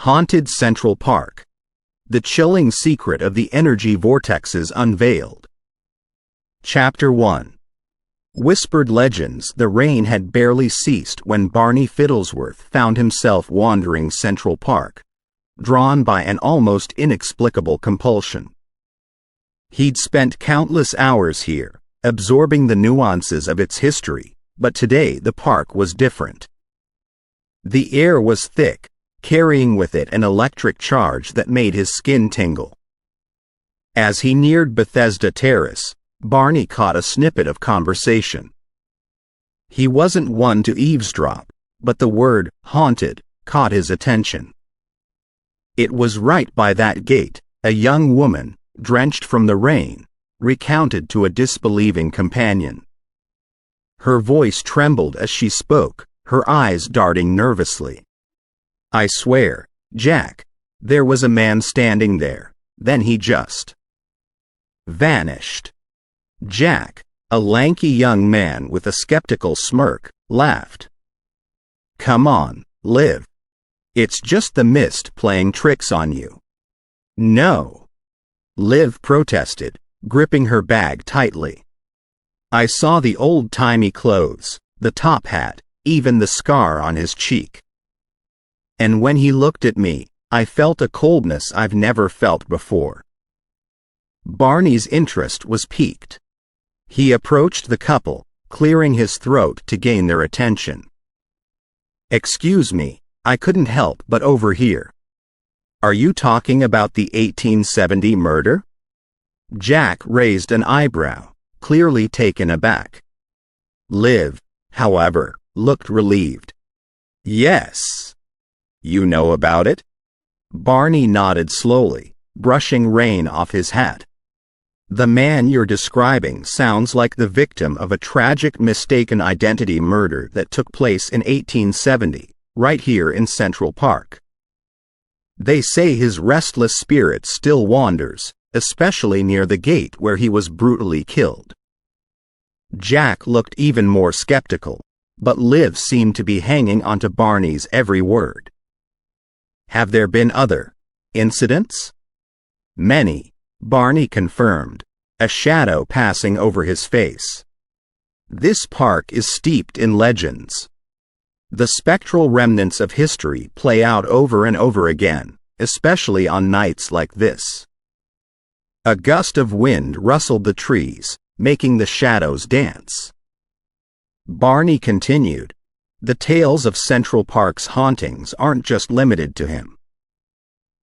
Haunted Central Park. The chilling secret of the energy vortexes unveiled. Chapter 1. Whispered legends. The rain had barely ceased when Barney Fiddlesworth found himself wandering Central Park, drawn by an almost inexplicable compulsion. He'd spent countless hours here, absorbing the nuances of its history, but today the park was different. The air was thick, carrying with it an electric charge that made his skin tingle. As he neared Bethesda Terrace, Barney caught a snippet of conversation. He wasn't one to eavesdrop, but the word haunted caught his attention. It was right by that gate. A young woman, drenched from the rain, recounted to a disbelieving companion. Her voice trembled as she spoke, her eyes darting nervously. "I swear, Jack, there was a man standing there, then he just vanished." Jack, a lanky young man with a skeptical smirk, laughed. "Come on, Liv. It's just the mist playing tricks on you." "No," Liv protested, gripping her bag tightly. "I saw the old-timey clothes, the top hat, even the scar on his cheek. And when he looked at me, I felt a coldness I've never felt before." Barney's interest was piqued. He approached the couple, clearing his throat to gain their attention. "Excuse me, I couldn't help but overhear. Are you talking about the 1870 murder?" Jack raised an eyebrow, clearly taken aback. Liv, however, looked relieved. "Yes. You know about it?" Barney nodded slowly, brushing rain off his hat. "The man you're describing sounds like the victim of a tragic mistaken identity murder that took place in 1870, right here in Central Park. They say his restless spirit still wanders, especially near the gate where he was brutally killed." Jack looked even more skeptical, but Liv seemed to be hanging onto Barney's every word. "Have there been other incidents?" "Many," Barney confirmed, a shadow passing over his face. "This park is steeped in legends. The spectral remnants of history play out over and over again, especially on nights like this." A gust of wind rustled the trees, making the shadows dance. Barney continued, "The tales of Central Park's hauntings aren't just limited to him.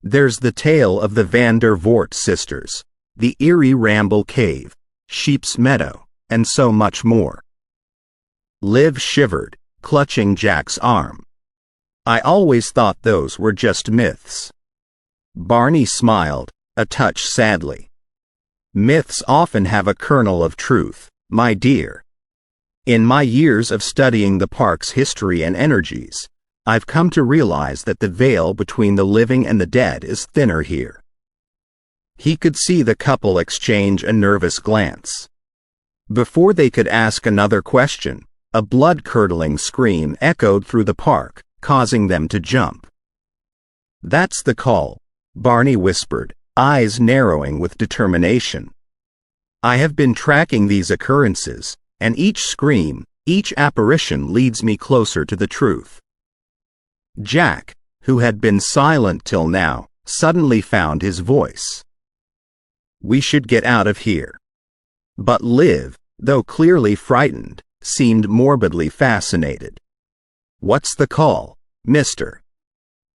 There's the tale of the Van der Voort sisters, the Eerie Ramble Cave, Sheep's Meadow, and so much more." Liv shivered, clutching Jack's arm. "I always thought those were just myths." Barney smiled, a touch sadly. "Myths often have a kernel of truth, my dear. In my years of studying the park's history and energies, I've come to realize that the veil between the living and the dead is thinner here." He could see the couple exchange a nervous glance. Before they could ask another question, a blood-curdling scream echoed through the park, causing them to jump. "That's the call," Barney whispered, eyes narrowing with determination. "I have been tracking these occurrences, and each scream, each apparition leads me closer to the truth." Jack, who had been silent till now, suddenly found his voice. "We should get out of here." But Liv, though clearly frightened, seemed morbidly fascinated. "What's the call, Mr.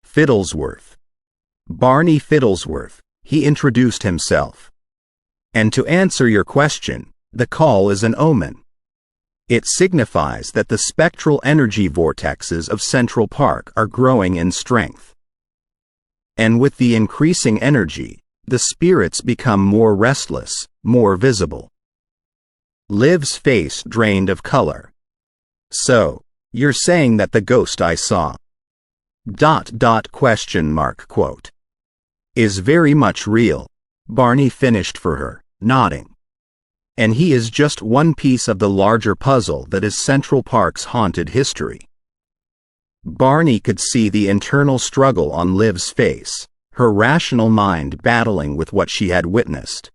Fiddlesworth?" "Barney Fiddlesworth," he introduced himself. "And to answer your question, the call is an omen. It signifies that the spectral energy vortexes of Central Park are growing in strength. And with the increasing energy, the spirits become more restless, more visible." Liv's face drained of color. "So, you're saying that the ghost I saw ... quote, is very much real," Barney finished for her, nodding. "And he is just one piece of the larger puzzle that is Central Park's haunted history." Barney could see the internal struggle on Liv's face, her rational mind battling with what she had witnessed.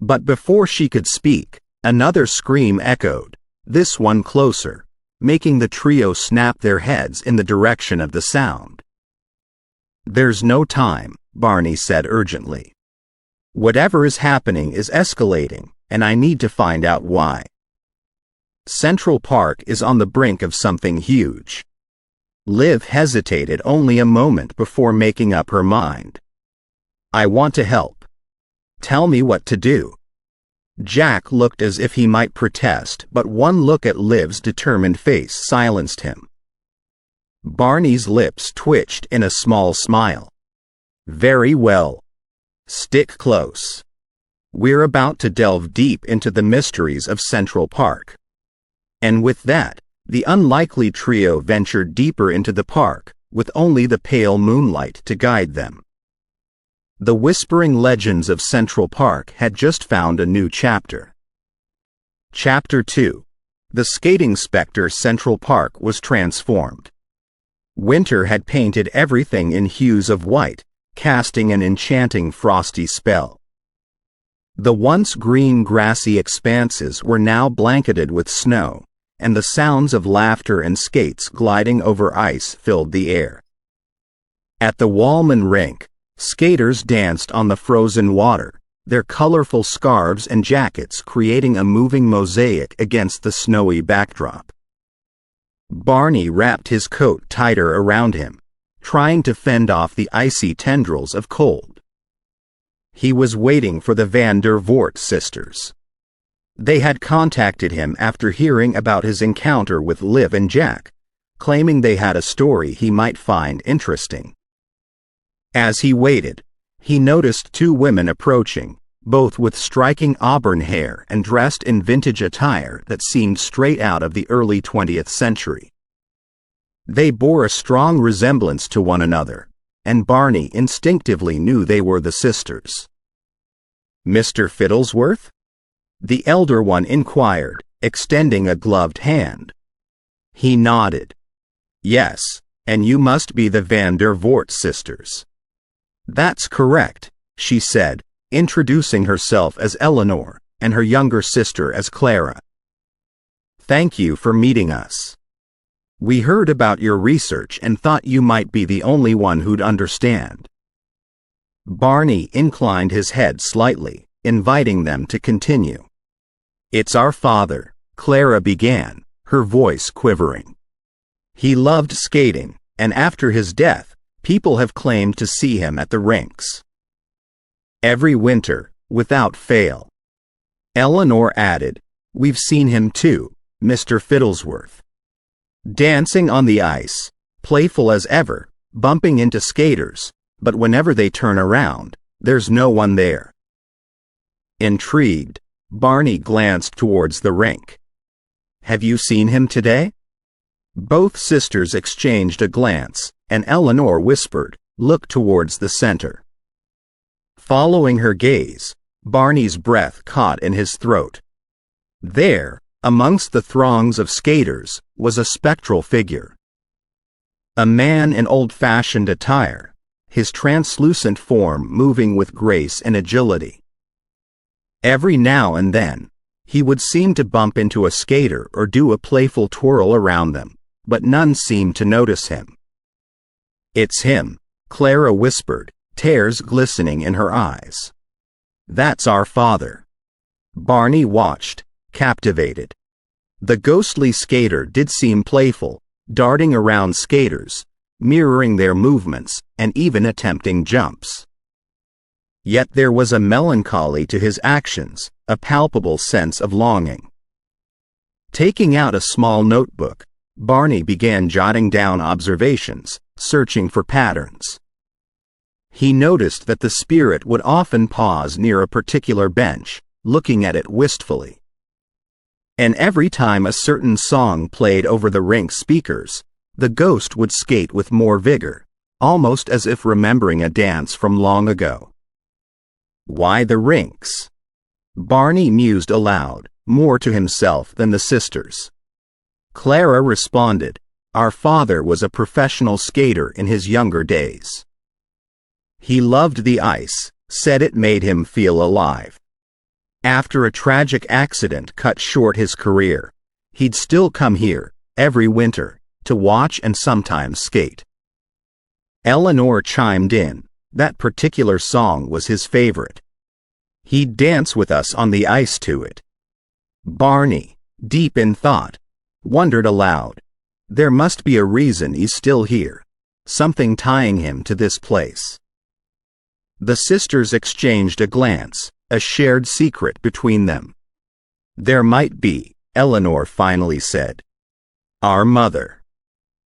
But before she could speak, another scream echoed, this one closer, making the trio snap their heads in the direction of the sound. "There's no time," Barney said urgently. "Whatever is happening is escalating, and I need to find out why. Central Park is on the brink of something huge." Liv hesitated only a moment before making up her mind. "I want to help. Tell me what to do." Jack looked as if he might protest, but one look at Liv's determined face silenced him. Barney's lips twitched in a small smile. "Very well. Stick close. We're about to delve deep into the mysteries of Central Park." And with that, the unlikely trio ventured deeper into the park, with only the pale moonlight to guide them. The Whispering Legends of Central Park had just found a new chapter. Chapter 2. The skating specter Central Park was transformed. Winter had painted everything in hues of white, casting an enchanting frosty spell. The once green grassy expanses were now blanketed with snow, and the sounds of laughter and skates gliding over ice filled the air. At the Wallman rink, skaters danced on the frozen water, their colorful scarves and jackets creating a moving mosaic against the snowy backdrop. Barney wrapped his coat tighter around him, trying to fend off the icy tendrils of cold. He was waiting for the Van der Voort sisters. They had contacted him after hearing about his encounter with Liv and Jack, claiming they had a story he might find interesting. As he waited, he noticed two women approaching, both with striking auburn hair and dressed in vintage attire that seemed straight out of the early 20th century. They bore a strong resemblance to one another, and Barney instinctively knew they were the sisters. "Mr. Fiddlesworth?" the elder one inquired, extending a gloved hand. He nodded. "Yes, and you must be the Van der Voort sisters." "That's correct," she said, introducing herself as Eleanor and her younger sister as Clara. "Thank you for meeting us. We heard about your research and thought you might be the only one who'd understand." Barney inclined his head slightly, inviting them to continue. "It's our father," Clara began, her voice quivering. "He loved skating, and after his death, people have claimed to see him at the rinks. Every winter, without fail." Eleanor added, "We've seen him too, Mr. Fiddlesworth. Dancing on the ice, playful as ever, bumping into skaters, but whenever they turn around, there's no one there." Intrigued, Barney glanced towards the rink. "Have you seen him today?" Both sisters exchanged a glance, and Eleanor whispered, "Look towards the center." Following her gaze, Barney's breath caught in his throat. There, amongst the throngs of skaters, was a spectral figure. A man in old-fashioned attire, his translucent form moving with grace and agility. Every now and then, he would seem to bump into a skater or do a playful twirl around them, but none seemed to notice him. "It's him," Clara whispered, tears glistening in her eyes. "That's our father." Barney watched, captivated. The ghostly skater did seem playful, darting around skaters, mirroring their movements, and even attempting jumps. Yet there was a melancholy to his actions, a palpable sense of longing. Taking out a small notebook, Barney began jotting down observations, searching for patterns. He noticed that the spirit would often pause near a particular bench, looking at it wistfully. And every time a certain song played over the rink speakers, the ghost would skate with more vigor, almost as if remembering a dance from long ago. "Why the rinks?" Barney mused aloud, more to himself than the sisters. Clara responded, Our father was a professional skater in his younger days. He loved the ice, said it made him feel alive. After a tragic accident cut short his career, he'd still come here, every winter, to watch and sometimes skate. Eleanor chimed in. That particular song was his favorite. He'd dance with us on the ice to it. Barney, deep in thought, wondered aloud. There must be a reason he's still here, something tying him to this place. The sisters exchanged a glance, a shared secret between them. There might be, Eleanor finally said. Our mother.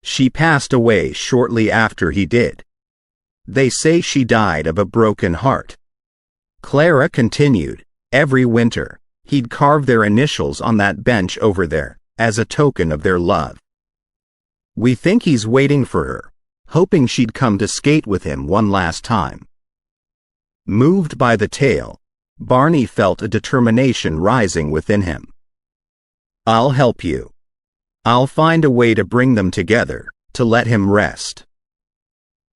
She passed away shortly after he did. They say she died of a broken heart. Clara continued. Every winter, he'd carve their initials on that bench over there, as a token of their love. We think he's waiting for her, hoping she'd come to skate with him one last time. Moved by the tale, Barney felt a determination rising within him. I'll help you. I'll find a way to bring them together, to let him rest.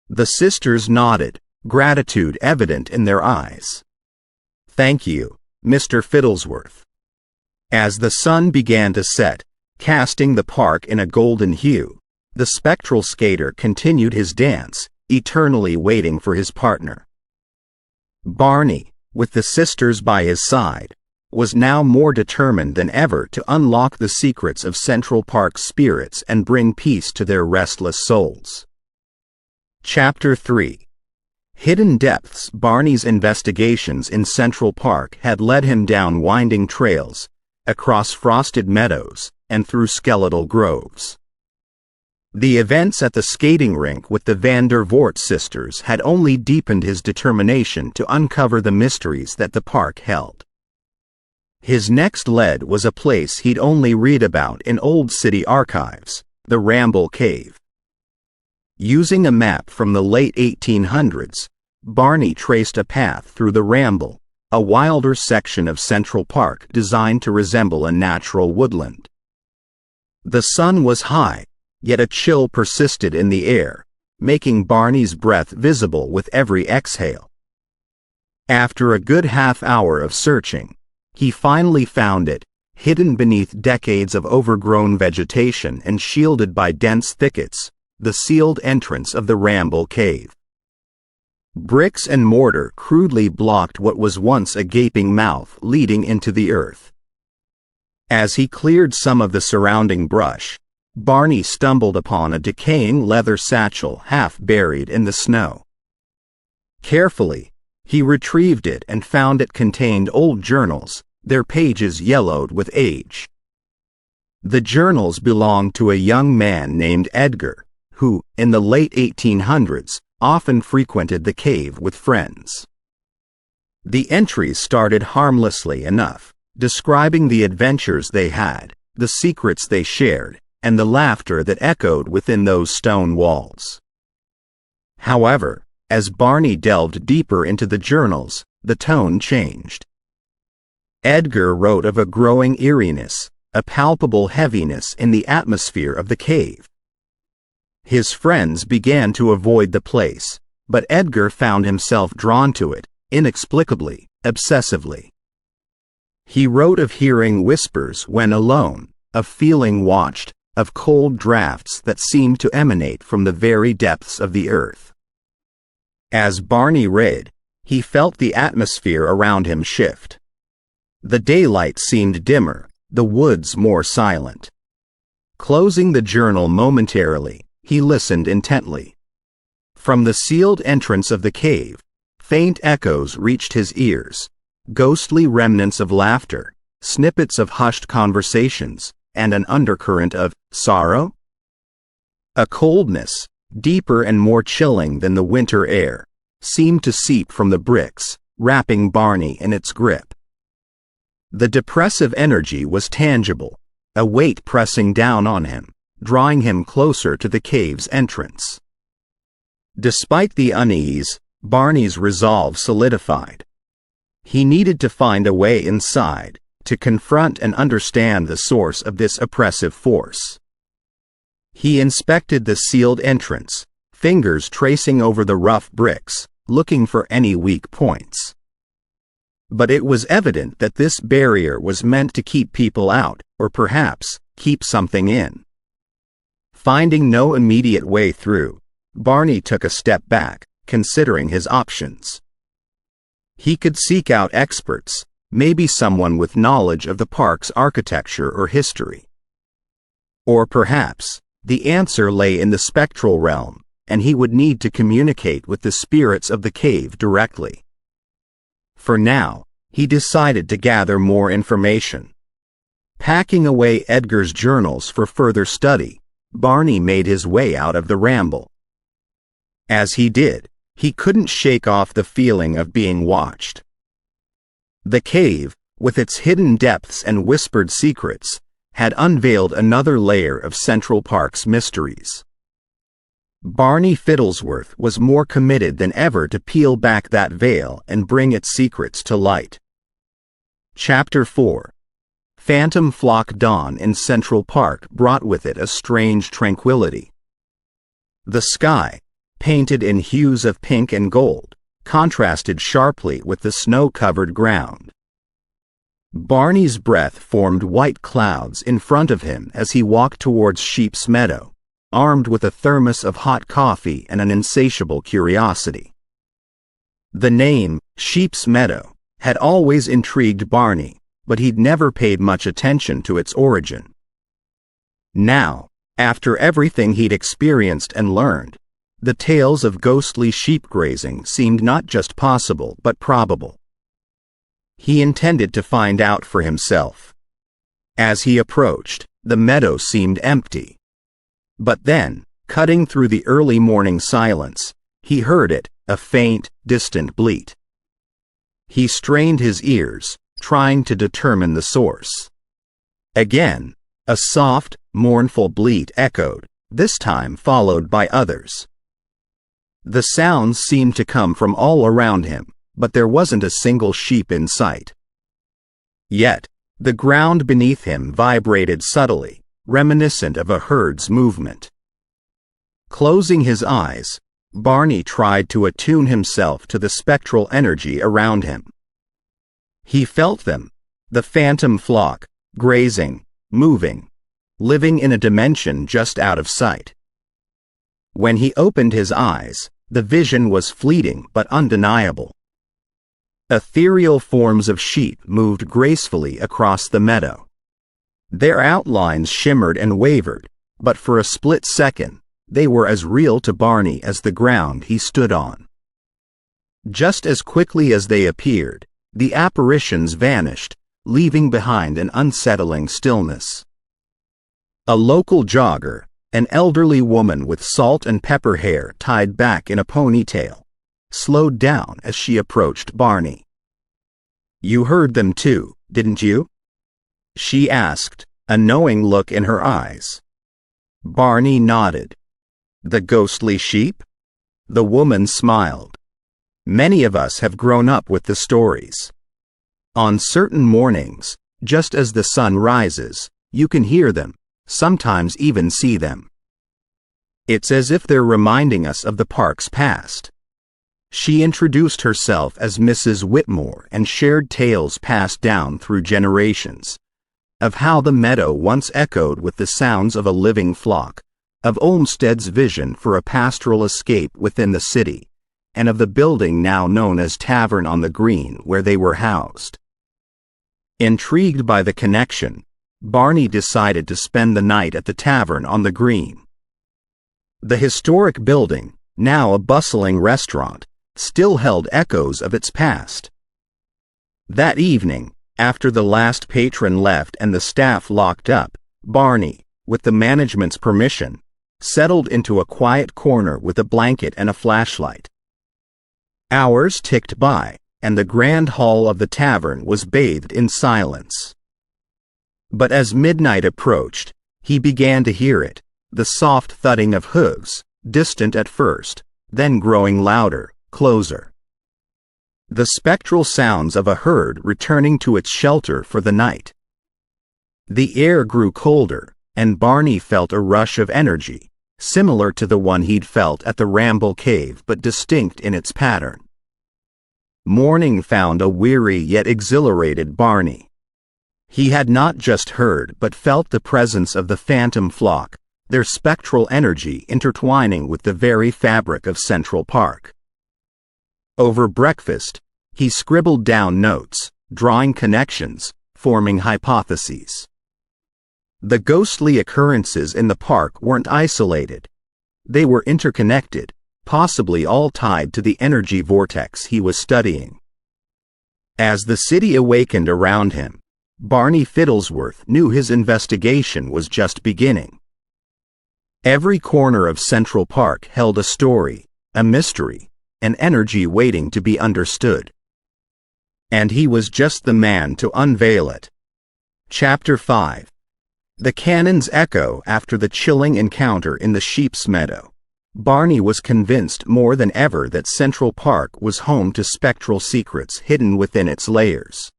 The sisters nodded, gratitude evident in their eyes. Thank you, Mr. Fiddlesworth. As the sun began to set, casting the park in a golden hue, the spectral skater continued his dance, eternally waiting for his partner. Barney, with the sisters by his side, was now more determined than ever to unlock the secrets of Central Park's spirits and bring peace to their restless souls. Chapter 3. Hidden Depths. Barney's investigations in Central Park had led him down winding trails, across frosted meadows, and through skeletal groves. The events at the skating rink with the Van der Voort sisters had only deepened his determination to uncover the mysteries that the park held. His next lead was a place he'd only read about in old city archives, the Ramble Cave. Using a map from the late 1800s, Barney traced a path through the Ramble, a wilder section of Central Park designed to resemble a natural woodland. The sun was high, yet a chill persisted in the air, making Barney's breath visible with every exhale. After a good half-hour of searching, he finally found it, hidden beneath decades of overgrown vegetation and shielded by dense thickets, the sealed entrance of the Ramble Cave. Bricks and mortar crudely blocked what was once a gaping mouth leading into the earth. As he cleared some of the surrounding brush, Barney stumbled upon a decaying leather satchel half buried in the snow. Carefully, he retrieved it and found it contained old journals, their pages yellowed with age. The journals belonged to a young man named Edgar, who, in the late 1800s, often frequented the cave with friends. The entries started harmlessly enough, describing the adventures they had, the secrets they shared, and the laughter that echoed within those stone walls. However, as Barney delved deeper into the journals, the tone changed. Edgar wrote of a growing eeriness, a palpable heaviness in the atmosphere of the cave. His friends began to avoid the place, but Edgar found himself drawn to it, inexplicably, obsessively. He wrote of hearing whispers when alone, of feeling watched, of cold drafts that seemed to emanate from the very depths of the earth. As Barney read, he felt the atmosphere around him shift. The daylight seemed dimmer, the woods more silent. Closing the journal momentarily, he listened intently. From the sealed entrance of the cave, faint echoes reached his ears, ghostly remnants of laughter, snippets of hushed conversations, and an undercurrent of sorrow? A coldness, deeper and more chilling than the winter air, seemed to seep from the bricks, wrapping Barney in its grip. The depressive energy was tangible, a weight pressing down on him, drawing him closer to the cave's entrance. Despite the unease, Barney's resolve solidified. He needed to find a way inside, to confront and understand the source of this oppressive force. He inspected the sealed entrance, fingers tracing over the rough bricks, looking for any weak points. But it was evident that this barrier was meant to keep people out, or perhaps keep something in. Finding no immediate way through, Barney took a step back, considering his options. He could seek out experts, maybe someone with knowledge of the park's architecture or history. Or perhaps the answer lay in the spectral realm, and he would need to communicate with the spirits of the cave directly. For now, he decided to gather more information. Packing away Edgar's journals for further study, Barney made his way out of the ramble. As he did, he couldn't shake off the feeling of being watched. The cave, with its hidden depths and whispered secrets, had unveiled another layer of Central Park's mysteries. Barney Fiddlesworth was more committed than ever to peel back that veil and bring its secrets to light. Chapter 4. Phantom Flock. Dawn in Central Park brought with it a strange tranquility. The sky, painted in hues of pink and gold, contrasted sharply with the snow-covered ground. Barney's breath formed white clouds in front of him as he walked towards Sheep's Meadow, armed with a thermos of hot coffee and an insatiable curiosity. The name, Sheep's Meadow, had always intrigued Barney, but he'd never paid much attention to its origin. Now, after everything he'd experienced and learned, the tales of ghostly sheep grazing seemed not just possible but probable. He intended to find out for himself. As he approached, the meadow seemed empty. But then, cutting through the early morning silence, he heard it, a faint, distant bleat. He strained his ears, trying to determine the source. Again, a soft, mournful bleat echoed, this time followed by others. The sounds seemed to come from all around him, but there wasn't a single sheep in sight. Yet, the ground beneath him vibrated subtly, reminiscent of a herd's movement. Closing his eyes, Barney tried to attune himself to the spectral energy around him. He felt them, the phantom flock, grazing, moving, living in a dimension just out of sight. When he opened his eyes, the vision was fleeting but undeniable. Ethereal forms of sheep moved gracefully across the meadow. Their outlines shimmered and wavered, but for a split second, they were as real to Barney as the ground he stood on. Just as quickly as they appeared, the apparitions vanished, leaving behind an unsettling stillness. A local jogger, an elderly woman with salt and pepper hair tied back in a ponytail, slowed down as she approached Barney. "You heard them too, didn't you?" she asked, a knowing look in her eyes. Barney nodded. "The ghostly sheep?" The woman smiled. "Many of us have grown up with the stories. On certain mornings, just as the sun rises, you can hear them, sometimes even see them. It's as if they're reminding us of the park's past." She introduced herself as Mrs. Whitmore and shared tales passed down through generations, of how the meadow once echoed with the sounds of a living flock, of Olmsted's vision for a pastoral escape within the city, and of the building now known as Tavern on the Green where they were housed. Intrigued by the connection, Barney decided to spend the night at the Tavern on the Green. The historic building, now a bustling restaurant, still held echoes of its past. That evening, after the last patron left and the staff locked up, Barney, with the management's permission, settled into a quiet corner with a blanket and a flashlight. Hours ticked by, and the grand hall of the tavern was bathed in silence. But as midnight approached, he began to hear it, the soft thudding of hooves, distant at first, then growing louder, closer. The spectral sounds of a herd returning to its shelter for the night. The air grew colder, and Barney felt a rush of energy, similar to the one he'd felt at the Ramble Cave but distinct in its pattern. Morning found a weary yet exhilarated Barney. He had not just heard but felt the presence of the phantom flock, their spectral energy intertwining with the very fabric of Central Park. Over breakfast, he scribbled down notes, drawing connections, forming hypotheses. The ghostly occurrences in the park weren't isolated. They were interconnected, possibly all tied to the energy vortex he was studying. As the city awakened around him, Barney Fiddlesworth knew his investigation was just beginning. Every corner of Central Park held a story, a mystery, an energy waiting to be understood. And he was just the man to unveil it. Chapter 5. The cannon's echo after the chilling encounter in the sheep's meadow. Barney was convinced more than ever that Central Park was home to spectral secrets hidden within its layers.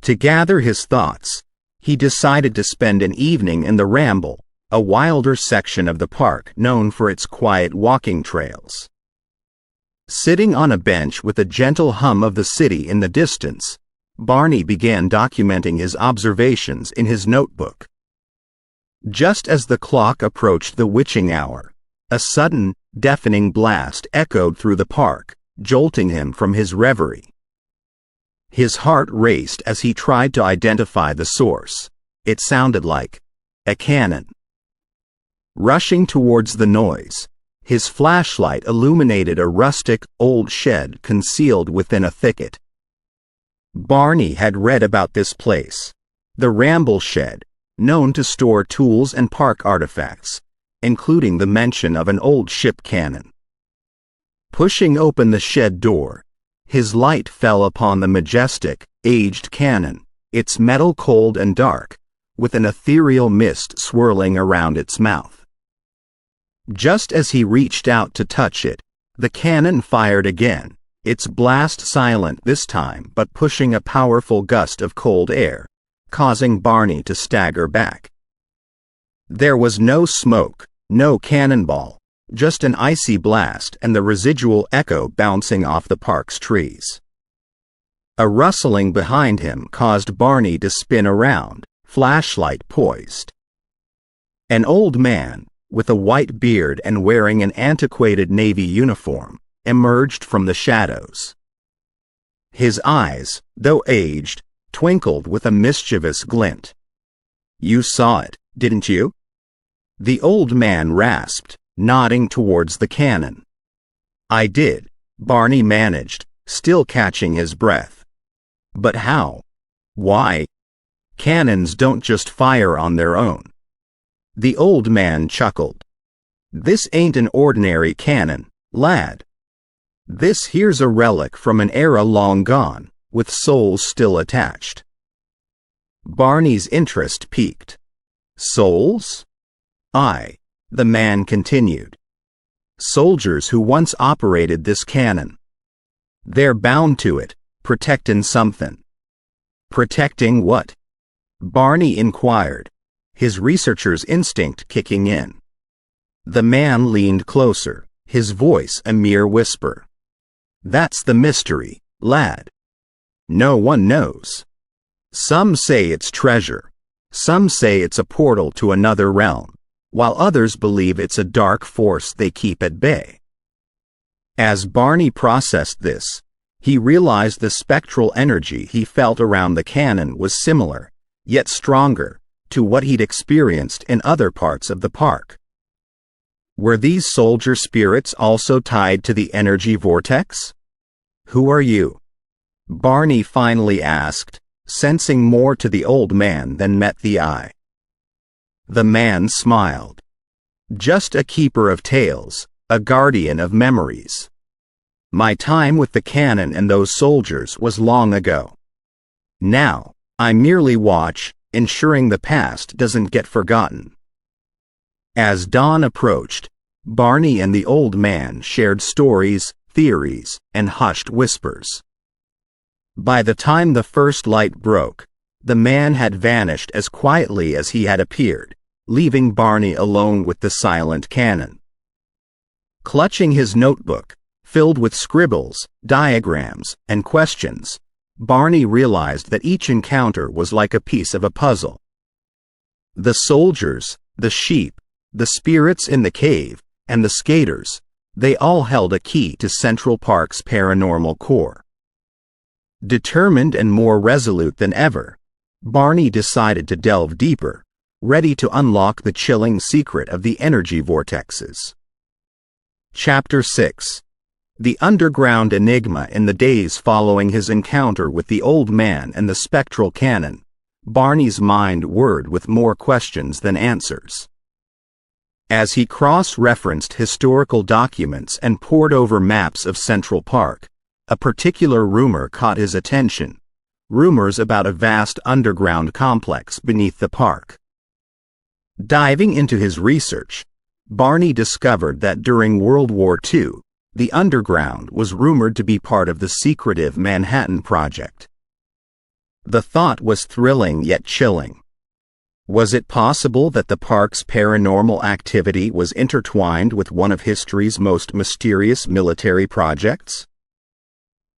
To gather his thoughts, he decided to spend an evening in the Ramble, a wilder section of the park known for its quiet walking trails. Sitting on a bench with a gentle hum of the city in the distance, Barney began documenting his observations in his notebook. Just as the clock approached the witching hour, a sudden, deafening blast echoed through the park, jolting him from his reverie. His heart raced as he tried to identify the source. It sounded like a cannon. Rushing towards the noise, his flashlight illuminated a rustic, old shed concealed within a thicket. Barney had read about this place, the Ramble Shed, known to store tools and park artifacts, including the mention of an old ship cannon. Pushing open the shed door, his light fell upon the majestic, aged cannon, its metal cold and dark, with an ethereal mist swirling around its mouth. Just as he reached out to touch it, the cannon fired again, its blast silent this time but pushing a powerful gust of cold air, causing Barney to stagger back. There was no smoke, no cannonball, just an icy blast and the residual echo bouncing off the park's trees. A rustling behind him caused Barney to spin around, flashlight poised. An old man, with a white beard and wearing an antiquated Navy uniform, emerged from the shadows. His eyes, though aged, twinkled with a mischievous glint. "You saw it, didn't you?" The old man rasped, nodding towards the cannon. "I did," Barney managed, still catching his breath. "But how? Why? Cannons don't just fire on their own." The old man chuckled. "This ain't an ordinary cannon, lad. This here's a relic from an era long gone, with souls still attached." Barney's interest piqued. "Souls?" "Aye," the man continued. "Soldiers who once operated this cannon. They're bound to it, protecting something." "Protecting what?" Barney inquired, his researcher's instinct kicking in. The man leaned closer, his voice a mere whisper. "That's the mystery, lad. No one knows. Some say it's treasure. Some say it's a portal to another realm, while others believe it's a dark force they keep at bay." As Barney processed this, he realized the spectral energy he felt around the cannon was similar, yet stronger, to what he'd experienced in other parts of the park. Were these soldier spirits also tied to the energy vortex? "Who are you?" Barney finally asked, sensing more to the old man than met the eye. The man smiled. "Just a keeper of tales, a guardian of memories. My time with the cannon and those soldiers was long ago. Now, I merely watch, ensuring the past doesn't get forgotten." As dawn approached, Barney and the old man shared stories, theories, and hushed whispers. By the time the first light broke, the man had vanished as quietly as he had appeared, leaving Barney alone with the silent cannon. Clutching his notebook, filled with scribbles, diagrams, and questions, Barney realized that each encounter was like a piece of a puzzle. The soldiers, the sheep, the spirits in the cave, and the skaters, they all held a key to Central Park's paranormal core. Determined and more resolute than ever, Barney decided to delve deeper, ready to unlock the chilling secret of the energy vortexes. Chapter 6. The Underground Enigma. In the days following his encounter with the old man and the spectral cannon, Barney's mind whirred with more questions than answers. As he cross-referenced historical documents and pored over maps of Central Park, a particular rumor caught his attention. Rumors about a vast underground complex beneath the park. Diving into his research, Barney discovered that during World War II, the underground was rumored to be part of the secretive Manhattan Project. The thought was thrilling yet chilling. Was it possible that the park's paranormal activity was intertwined with one of history's most mysterious military projects?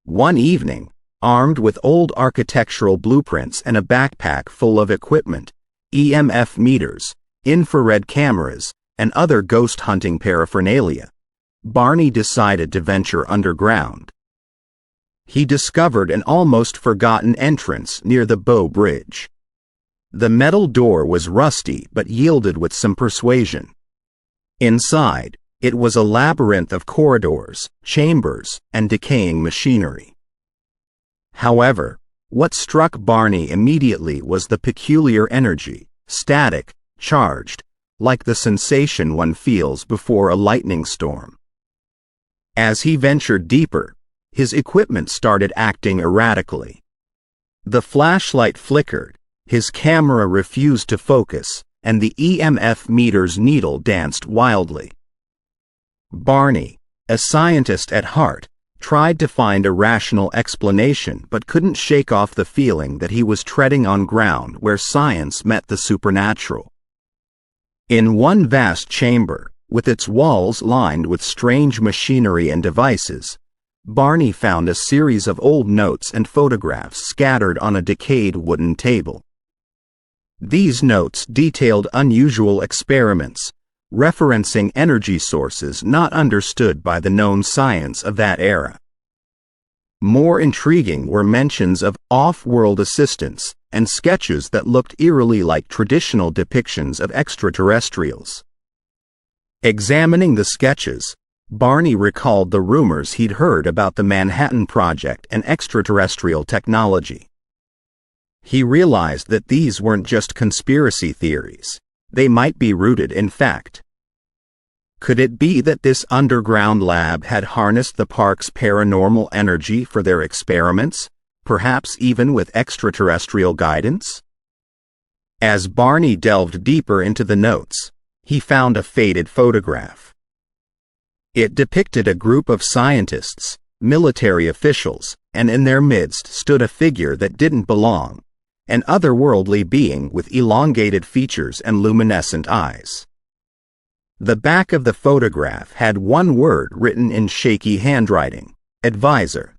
One evening, armed with old architectural blueprints and a backpack full of equipment, EMF meters, infrared cameras, and other ghost hunting paraphernalia, Barney decided to venture underground. He discovered an almost forgotten entrance near the Bow Bridge. The metal door was rusty but yielded with some persuasion. Inside, it was a labyrinth of corridors, chambers, and decaying machinery. However, what struck Barney immediately was the peculiar energy, static, charged, like the sensation one feels before a lightning storm. As he ventured deeper, his equipment started acting erratically. The flashlight flickered, his camera refused to focus, and the EMF meter's needle danced wildly. Barney, a scientist at heart, tried to find a rational explanation but couldn't shake off the feeling that he was treading on ground where science met the supernatural. In one vast chamber, with its walls lined with strange machinery and devices, Barney found a series of old notes and photographs scattered on a decayed wooden table. These notes detailed unusual experiments, referencing energy sources not understood by the known science of that era. More intriguing were mentions of off-world assistants and sketches that looked eerily like traditional depictions of extraterrestrials. Examining the sketches, Barney recalled the rumors he'd heard about the Manhattan Project and extraterrestrial technology. He realized that these weren't just conspiracy theories. They might be rooted in fact. Could it be that this underground lab had harnessed the park's paranormal energy for their experiments, perhaps even with extraterrestrial guidance? As Barney delved deeper into the notes, he found a faded photograph. It depicted a group of scientists, military officials, and in their midst stood a figure that didn't belong, an otherworldly being with elongated features and luminescent eyes. The back of the photograph had one word written in shaky handwriting: advisor.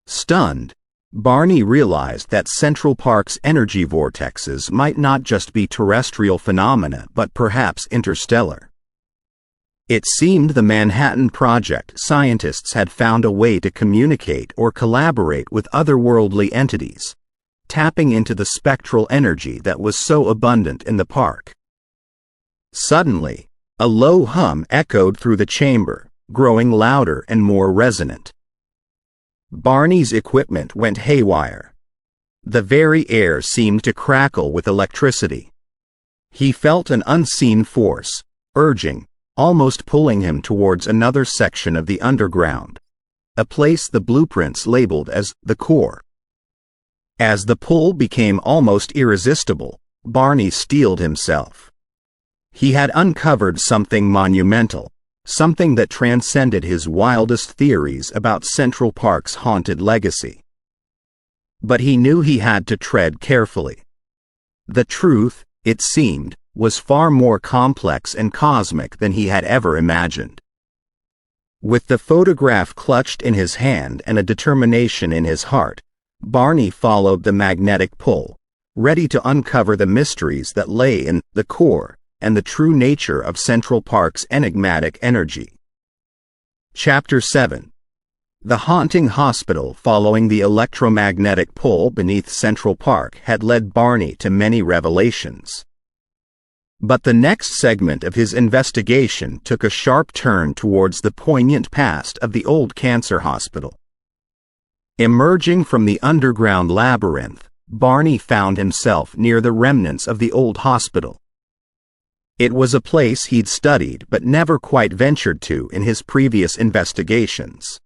Stunned, Barney realized that Central Park's energy vortexes might not just be terrestrial phenomena but perhaps interstellar. It seemed the Manhattan Project scientists had found a way to communicate or collaborate with otherworldly entities, tapping into the spectral energy that was so abundant in the park. Suddenly, a low hum echoed through the chamber, growing louder and more resonant. Barney's equipment went haywire. The very air seemed to crackle with electricity. He felt an unseen force, urging, almost pulling him towards another section of the underground, a place the blueprints labeled as the core. As the pull became almost irresistible, Barney steeled himself. He had uncovered something monumental, something that transcended his wildest theories about Central Park's haunted legacy. But he knew he had to tread carefully. The truth, it seemed, was far more complex and cosmic than he had ever imagined. With the photograph clutched in his hand and a determination in his heart, Barney followed the magnetic pull, ready to uncover the mysteries that lay in the core and the true nature of Central Park's enigmatic energy. Chapter 7. The haunting hospital following the electromagnetic pull beneath Central Park had led Barney to many revelations. But the next segment of his investigation took a sharp turn towards the poignant past of the old cancer hospital. Emerging from the underground labyrinth, Barney found himself near the remnants of the old hospital. It was a place he'd studied but never quite ventured to in his previous investigations.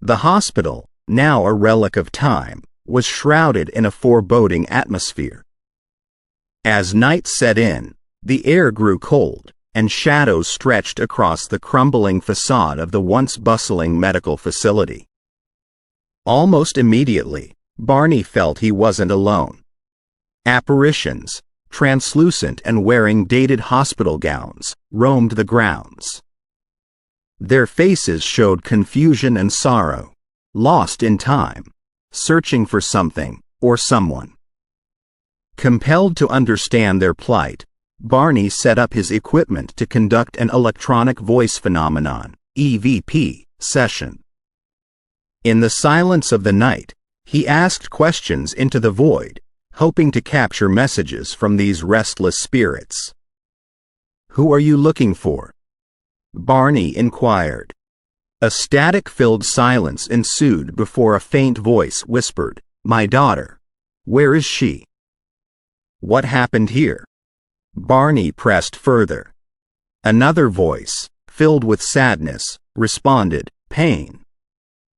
The hospital, now a relic of time, was shrouded in a foreboding atmosphere. As night set in, the air grew cold, and shadows stretched across the crumbling facade of the once bustling medical facility. Almost immediately, Barney felt he wasn't alone. Apparitions, translucent and wearing dated hospital gowns, roamed the grounds. Their faces showed confusion and sorrow, lost in time, searching for something or someone. Compelled to understand their plight, Barney set up his equipment to conduct an electronic voice phenomenon, EVP, session. In the silence of the night, he asked questions into the void, hoping to capture messages from these restless spirits. "Who are you looking for?" Barney inquired. A static-filled silence ensued before a faint voice whispered, "My daughter. Where is she?" "What happened here?" Barney pressed further. Another voice, filled with sadness, responded, "Pain.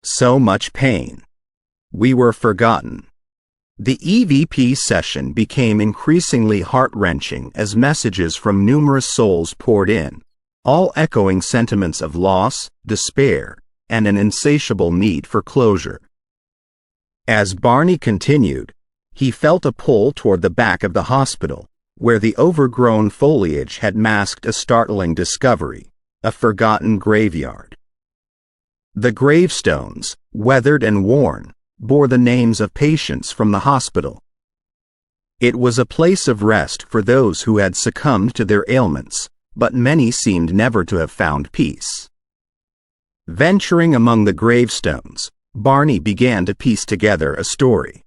So much pain. We were forgotten." The EVP session became increasingly heart-wrenching as messages from numerous souls poured in, all echoing sentiments of loss, despair, and an insatiable need for closure. As Barney continued, he felt a pull toward the back of the hospital, where the overgrown foliage had masked a startling discovery, a forgotten graveyard. The gravestones, weathered and worn, bore the names of patients from the hospital. It was a place of rest for those who had succumbed to their ailments, but many seemed never to have found peace. Venturing among the gravestones, Barney began to piece together a story.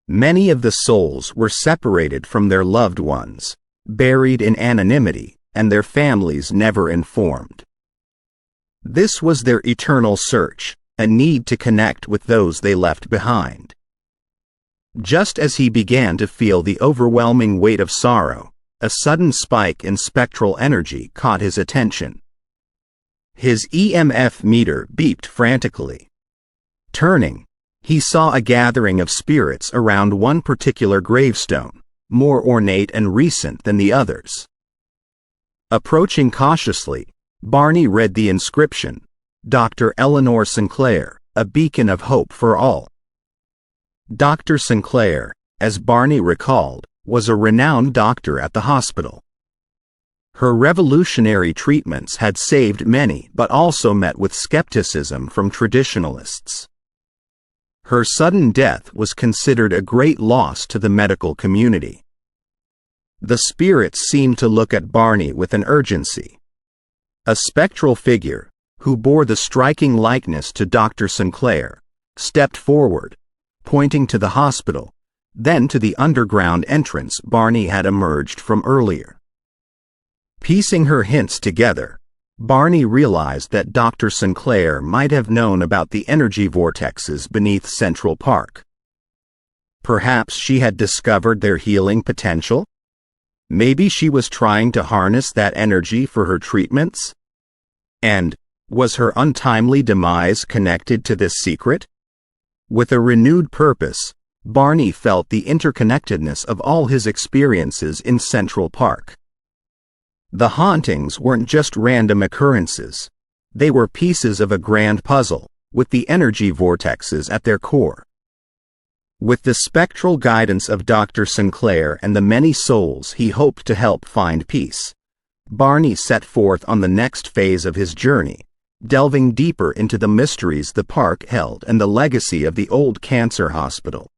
Many of the souls were separated from their loved ones, buried in anonymity, and their families never informed. This was their eternal search, a need to connect with those they left behind. Just as he began to feel the overwhelming weight of sorrow, a sudden spike in spectral energy caught his attention. His EMF meter beeped frantically. Turning, he saw a gathering of spirits around one particular gravestone, more ornate and recent than the others. Approaching cautiously, Barney read the inscription, "Dr. Eleanor Sinclair, a beacon of hope for all." Dr. Sinclair, as Barney recalled, was a renowned doctor at the hospital. Her revolutionary treatments had saved many but also met with skepticism from traditionalists. Her sudden death was considered a great loss to the medical community. The spirits seemed to look at Barney with an urgency. A spectral figure, who bore the striking likeness to Dr. Sinclair, stepped forward, pointing to the hospital, then to the underground entrance Barney had emerged from earlier. Piecing her hints together, Barney realized that Dr. Sinclair might have known about the energy vortexes beneath Central Park. Perhaps she had discovered their healing potential? Maybe she was trying to harness that energy for her treatments? And was her untimely demise connected to this secret? With a renewed purpose, Barney felt the interconnectedness of all his experiences in Central Park. The hauntings weren't just random occurrences. They were pieces of a grand puzzle, with the energy vortexes at their core. With the spectral guidance of Dr. Sinclair and the many souls he hoped to help find peace, Barney set forth on the next phase of his journey, delving deeper into the mysteries the park held and the legacy of the old cancer hospital.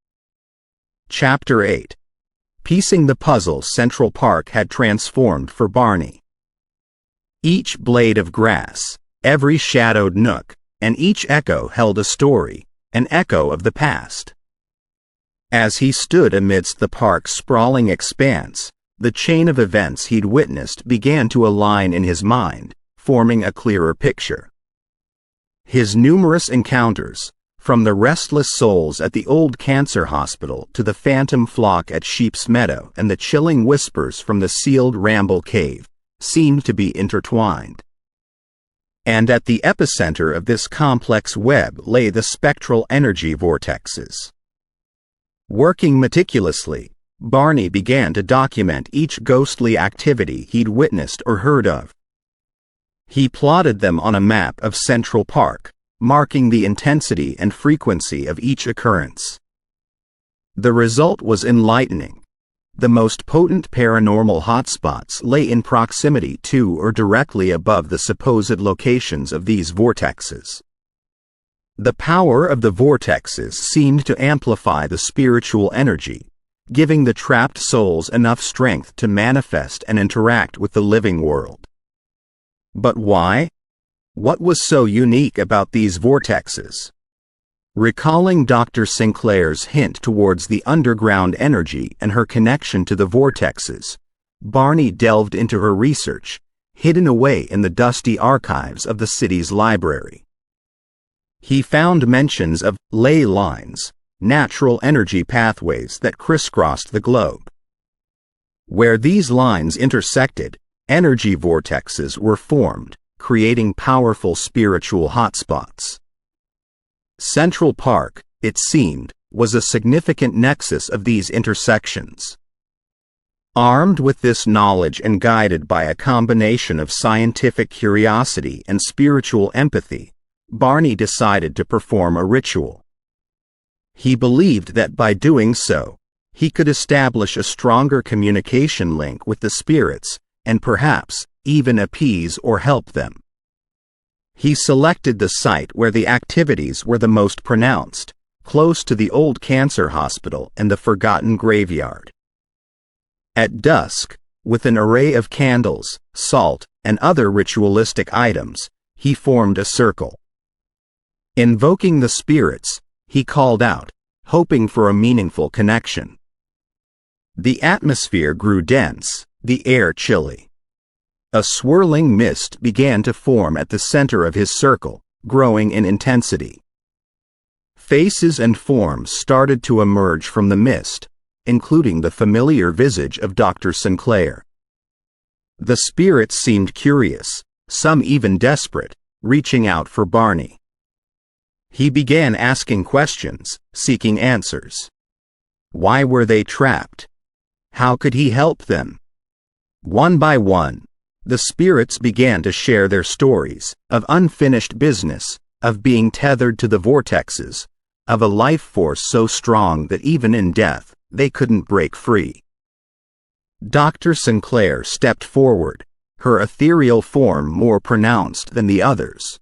Chapter 8. Piecing the puzzle Central Park had transformed for Barney. Each blade of grass, every shadowed nook, and each echo held a story, an echo of the past. As he stood amidst the park's sprawling expanse, the chain of events he'd witnessed began to align in his mind, forming a clearer picture. His numerous encounters, from the restless souls at the old cancer hospital to the phantom flock at Sheep's Meadow and the chilling whispers from the sealed Ramble Cave, seemed to be intertwined. And at the epicenter of this complex web lay the spectral energy vortexes. Working meticulously, Barney began to document each ghostly activity he'd witnessed or heard of. He plotted them on a map of Central Park, marking the intensity and frequency of each occurrence. The result was enlightening. The most potent paranormal hotspots lay in proximity to or directly above the supposed locations of these vortexes. The power of the vortexes seemed to amplify the spiritual energy, giving the trapped souls enough strength to manifest and interact with the living world. But why? What was so unique about these vortexes? Recalling Dr. Sinclair's hint towards the underground energy and her connection to the vortexes, Barney delved into her research, hidden away in the dusty archives of the city's library. He found mentions of ley lines, natural energy pathways that crisscrossed the globe. Where these lines intersected, energy vortexes were formed, creating powerful spiritual hotspots. Central Park, it seemed, was a significant nexus of these intersections. Armed with this knowledge and guided by a combination of scientific curiosity and spiritual empathy, Barney decided to perform a ritual. He believed that by doing so, he could establish a stronger communication link with the spirits and perhaps even appease or help them. He selected the site where the activities were the most pronounced, close to the old cancer hospital and the forgotten graveyard. At dusk, with an array of candles, salt, and other ritualistic items, he formed a circle. Invoking the spirits, he called out, hoping for a meaningful connection. The atmosphere grew dense, the air chilly. A swirling mist began to form at the center of his circle, growing in intensity. Faces and forms started to emerge from the mist, including the familiar visage of Dr. Sinclair. The spirits seemed curious, some even desperate, reaching out for Barney. He began asking questions, seeking answers. Why were they trapped? How could he help them? One by one, the spirits began to share their stories of unfinished business, of being tethered to the vortexes, of a life force so strong that even in death, they couldn't break free. Dr. Sinclair stepped forward, her ethereal form more pronounced than the others.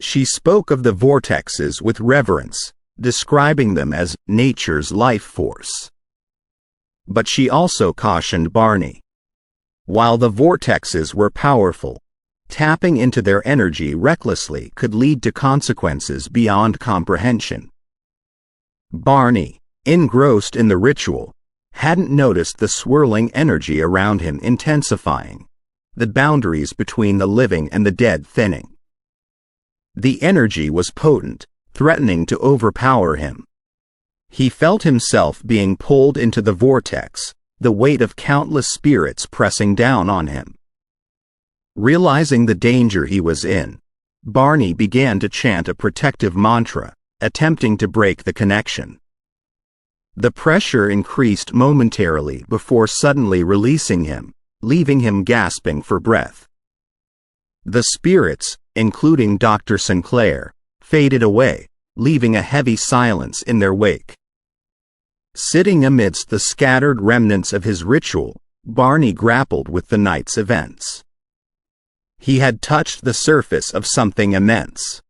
She spoke of the vortexes with reverence, describing them as nature's life force. But she also cautioned Barney. While the vortexes were powerful, tapping into their energy recklessly could lead to consequences beyond comprehension. Barney, engrossed in the ritual, hadn't noticed the swirling energy around him intensifying, the boundaries between the living and the dead thinning. The energy was potent, threatening to overpower him. He felt himself being pulled into the vortex, the weight of countless spirits pressing down on him. Realizing the danger he was in, Barney began to chant a protective mantra, attempting to break the connection. The pressure increased momentarily before suddenly releasing him, leaving him gasping for breath. The spirits, including Dr. Sinclair, faded away, leaving a heavy silence in their wake. Sitting amidst the scattered remnants of his ritual, Barney grappled with the night's events. He had touched the surface of something immense.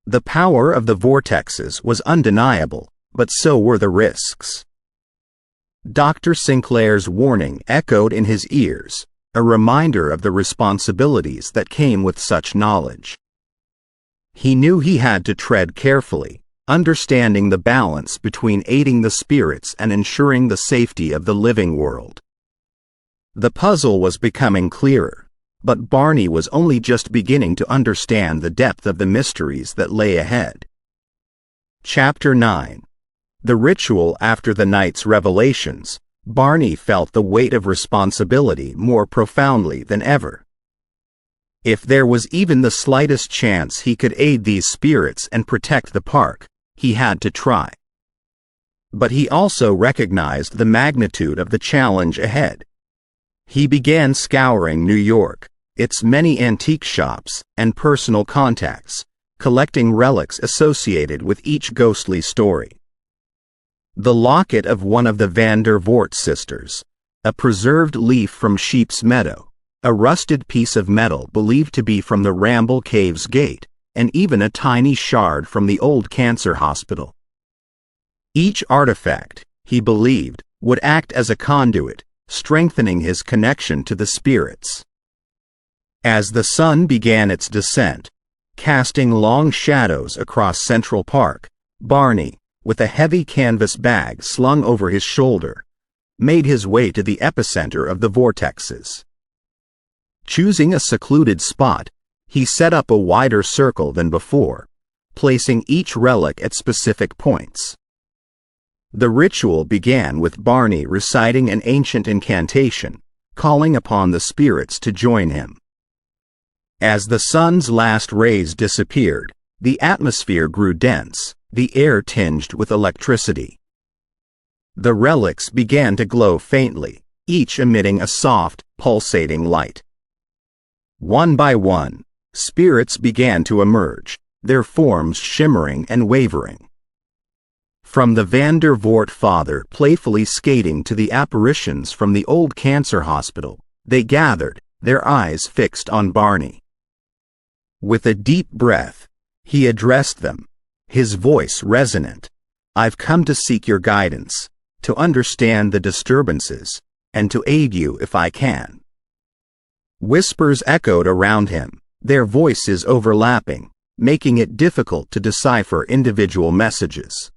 The power of the vortexes was undeniable, but so were the risks. Dr. Sinclair's warning echoed in his ears, a reminder of the responsibilities that came with such knowledge. He knew he had to tread carefully, understanding the balance between aiding the spirits and ensuring the safety of the living world. The puzzle was becoming clearer, but Barney was only just beginning to understand the depth of the mysteries that lay ahead. Chapter 9. The ritual. After the night's revelations, Barney felt the weight of responsibility more profoundly than ever. If there was even the slightest chance he could aid these spirits and protect the park, he had to try. But he also recognized the magnitude of the challenge ahead. He began scouring New York, its many antique shops and personal contacts, collecting relics associated with each ghostly story. The locket of one of the Van der Voort sisters, a preserved leaf from Sheep's Meadow, a rusted piece of metal believed to be from the Ramble Cave's gate, and even a tiny shard from the old cancer hospital. Each artifact, he believed, would act as a conduit, strengthening his connection to the spirits. As the sun began its descent, casting long shadows across Central Park, Barney, with a heavy canvas bag slung over his shoulder, made his way to the epicenter of the vortexes. Choosing a secluded spot, he set up a wider circle than before, placing each relic at specific points. The ritual began with Barney reciting an ancient incantation, calling upon the spirits to join him. As the sun's last rays disappeared, the atmosphere grew dense, the air tinged with electricity. The relics began to glow faintly, each emitting a soft, pulsating light. One by one, spirits began to emerge, their forms shimmering and wavering. From the Van der Voort father playfully skating to the apparitions from the old cancer hospital, they gathered, their eyes fixed on Barney. With a deep breath, he addressed them, his voice resonant. "I've come to seek your guidance, to understand the disturbances, and to aid you if I can." Whispers echoed around him, their voices overlapping, making it difficult to decipher individual messages.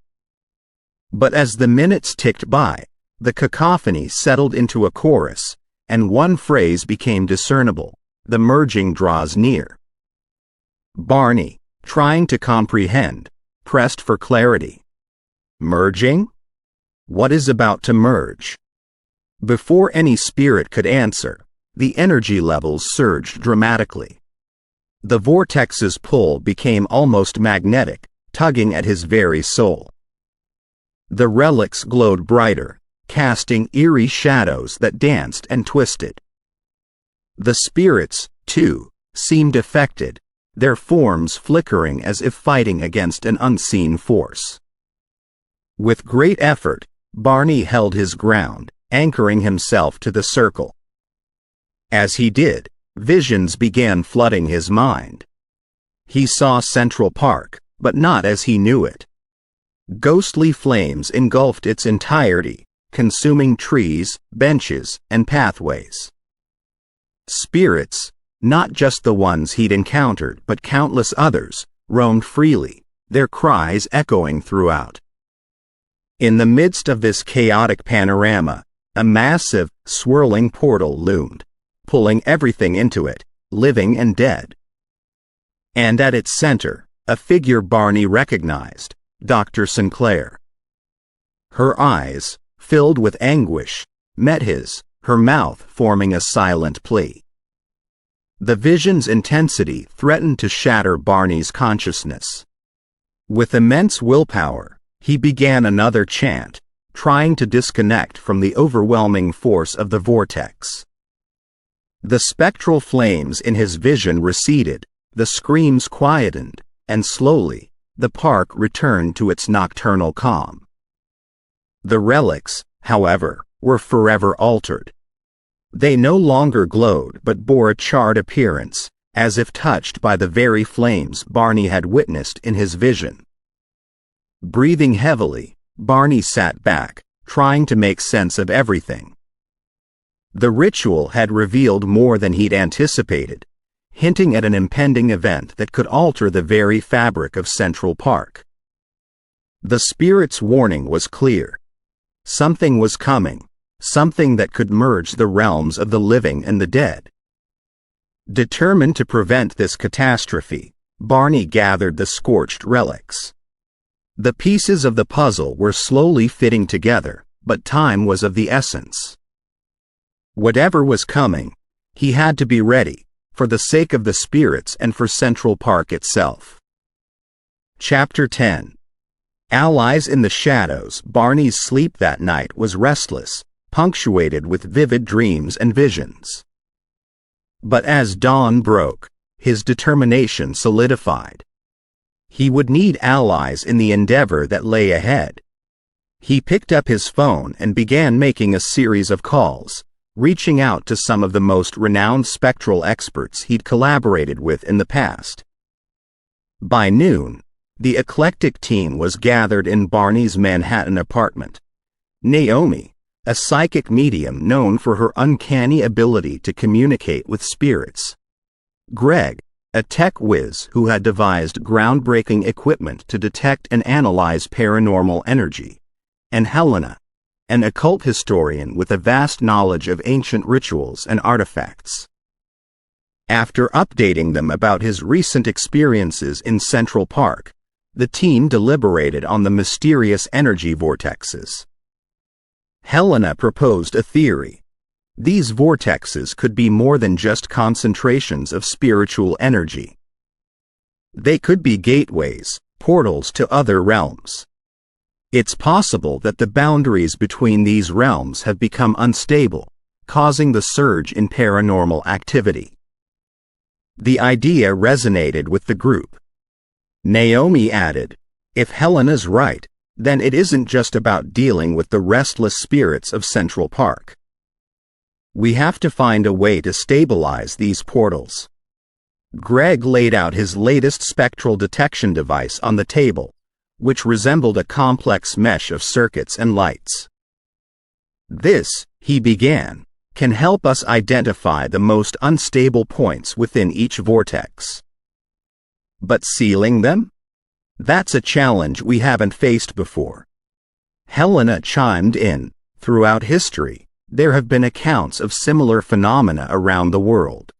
But as the minutes ticked by, the cacophony settled into a chorus, and one phrase became discernible: "The merging draws near." Barney, trying to comprehend, pressed for clarity. Merging? What is about to merge? Before any spirit could answer, the energy levels surged dramatically. The vortex's pull became almost magnetic, tugging at his very soul. The relics glowed brighter, casting eerie shadows that danced and twisted. The spirits, too, seemed affected, their forms flickering as if fighting against an unseen force. With great effort, Barney held his ground, anchoring himself to the circle. As he did, visions began flooding his mind. He saw Central Park, but not as he knew it. Ghostly flames engulfed its entirety, consuming trees, benches, and pathways. Spirits, not just the ones he'd encountered but countless others, roamed freely, their cries echoing throughout. In the midst of this chaotic panorama, a massive, swirling portal loomed, pulling everything into it, living and dead. And at its center, a figure Barney recognized, Dr. Sinclair. Her eyes, filled with anguish, met his, her mouth forming a silent plea. The vision's intensity threatened to shatter Barney's consciousness. With immense willpower, he began another chant, trying to disconnect from the overwhelming force of the vortex. The spectral flames in his vision receded, the screams quietened, and slowly, the park returned to its nocturnal calm. The relics, however, were forever altered. They no longer glowed but bore a charred appearance, as if touched by the very flames Barney had witnessed in his vision. Breathing heavily, Barney sat back, trying to make sense of everything. The ritual had revealed more than he'd anticipated, hinting at an impending event that could alter the very fabric of Central Park. The spirit's warning was clear. Something was coming, something that could merge the realms of the living and the dead. Determined to prevent this catastrophe, Barney gathered the scorched relics. The pieces of the puzzle were slowly fitting together, but time was of the essence. Whatever was coming, he had to be ready, for the sake of the spirits and for Central Park itself. Chapter 10. Allies in the shadows. Barney's sleep that night was restless, punctuated with vivid dreams and visions. But as dawn broke, his determination solidified. He would need allies in the endeavor that lay ahead. He picked up his phone and began making a series of calls, reaching out to some of the most renowned spectral experts he'd collaborated with in the past. By noon, the eclectic team was gathered in Barney's Manhattan apartment. Naomi, a psychic medium known for her uncanny ability to communicate with spirits. Greg, a tech whiz who had devised groundbreaking equipment to detect and analyze paranormal energy. And Helena, an occult historian with a vast knowledge of ancient rituals and artifacts. After updating them about his recent experiences in Central Park, the team deliberated on the mysterious energy vortexes. Helena proposed a theory. These vortexes could be more than just concentrations of spiritual energy. They could be gateways, portals to other realms. It's possible that the boundaries between these realms have become unstable, causing the surge in paranormal activity. The idea resonated with the group. Naomi added, "If Helena's right, then it isn't just about dealing with the restless spirits of Central Park. We have to find a way to stabilize these portals." Greg laid out his latest spectral detection device on the table, which resembled a complex mesh of circuits and lights. "This," he began, "can help us identify the most unstable points within each vortex." But sealing them? That's a challenge we haven't faced before. Helena chimed in. Throughout history, there have been accounts of similar phenomena around the world.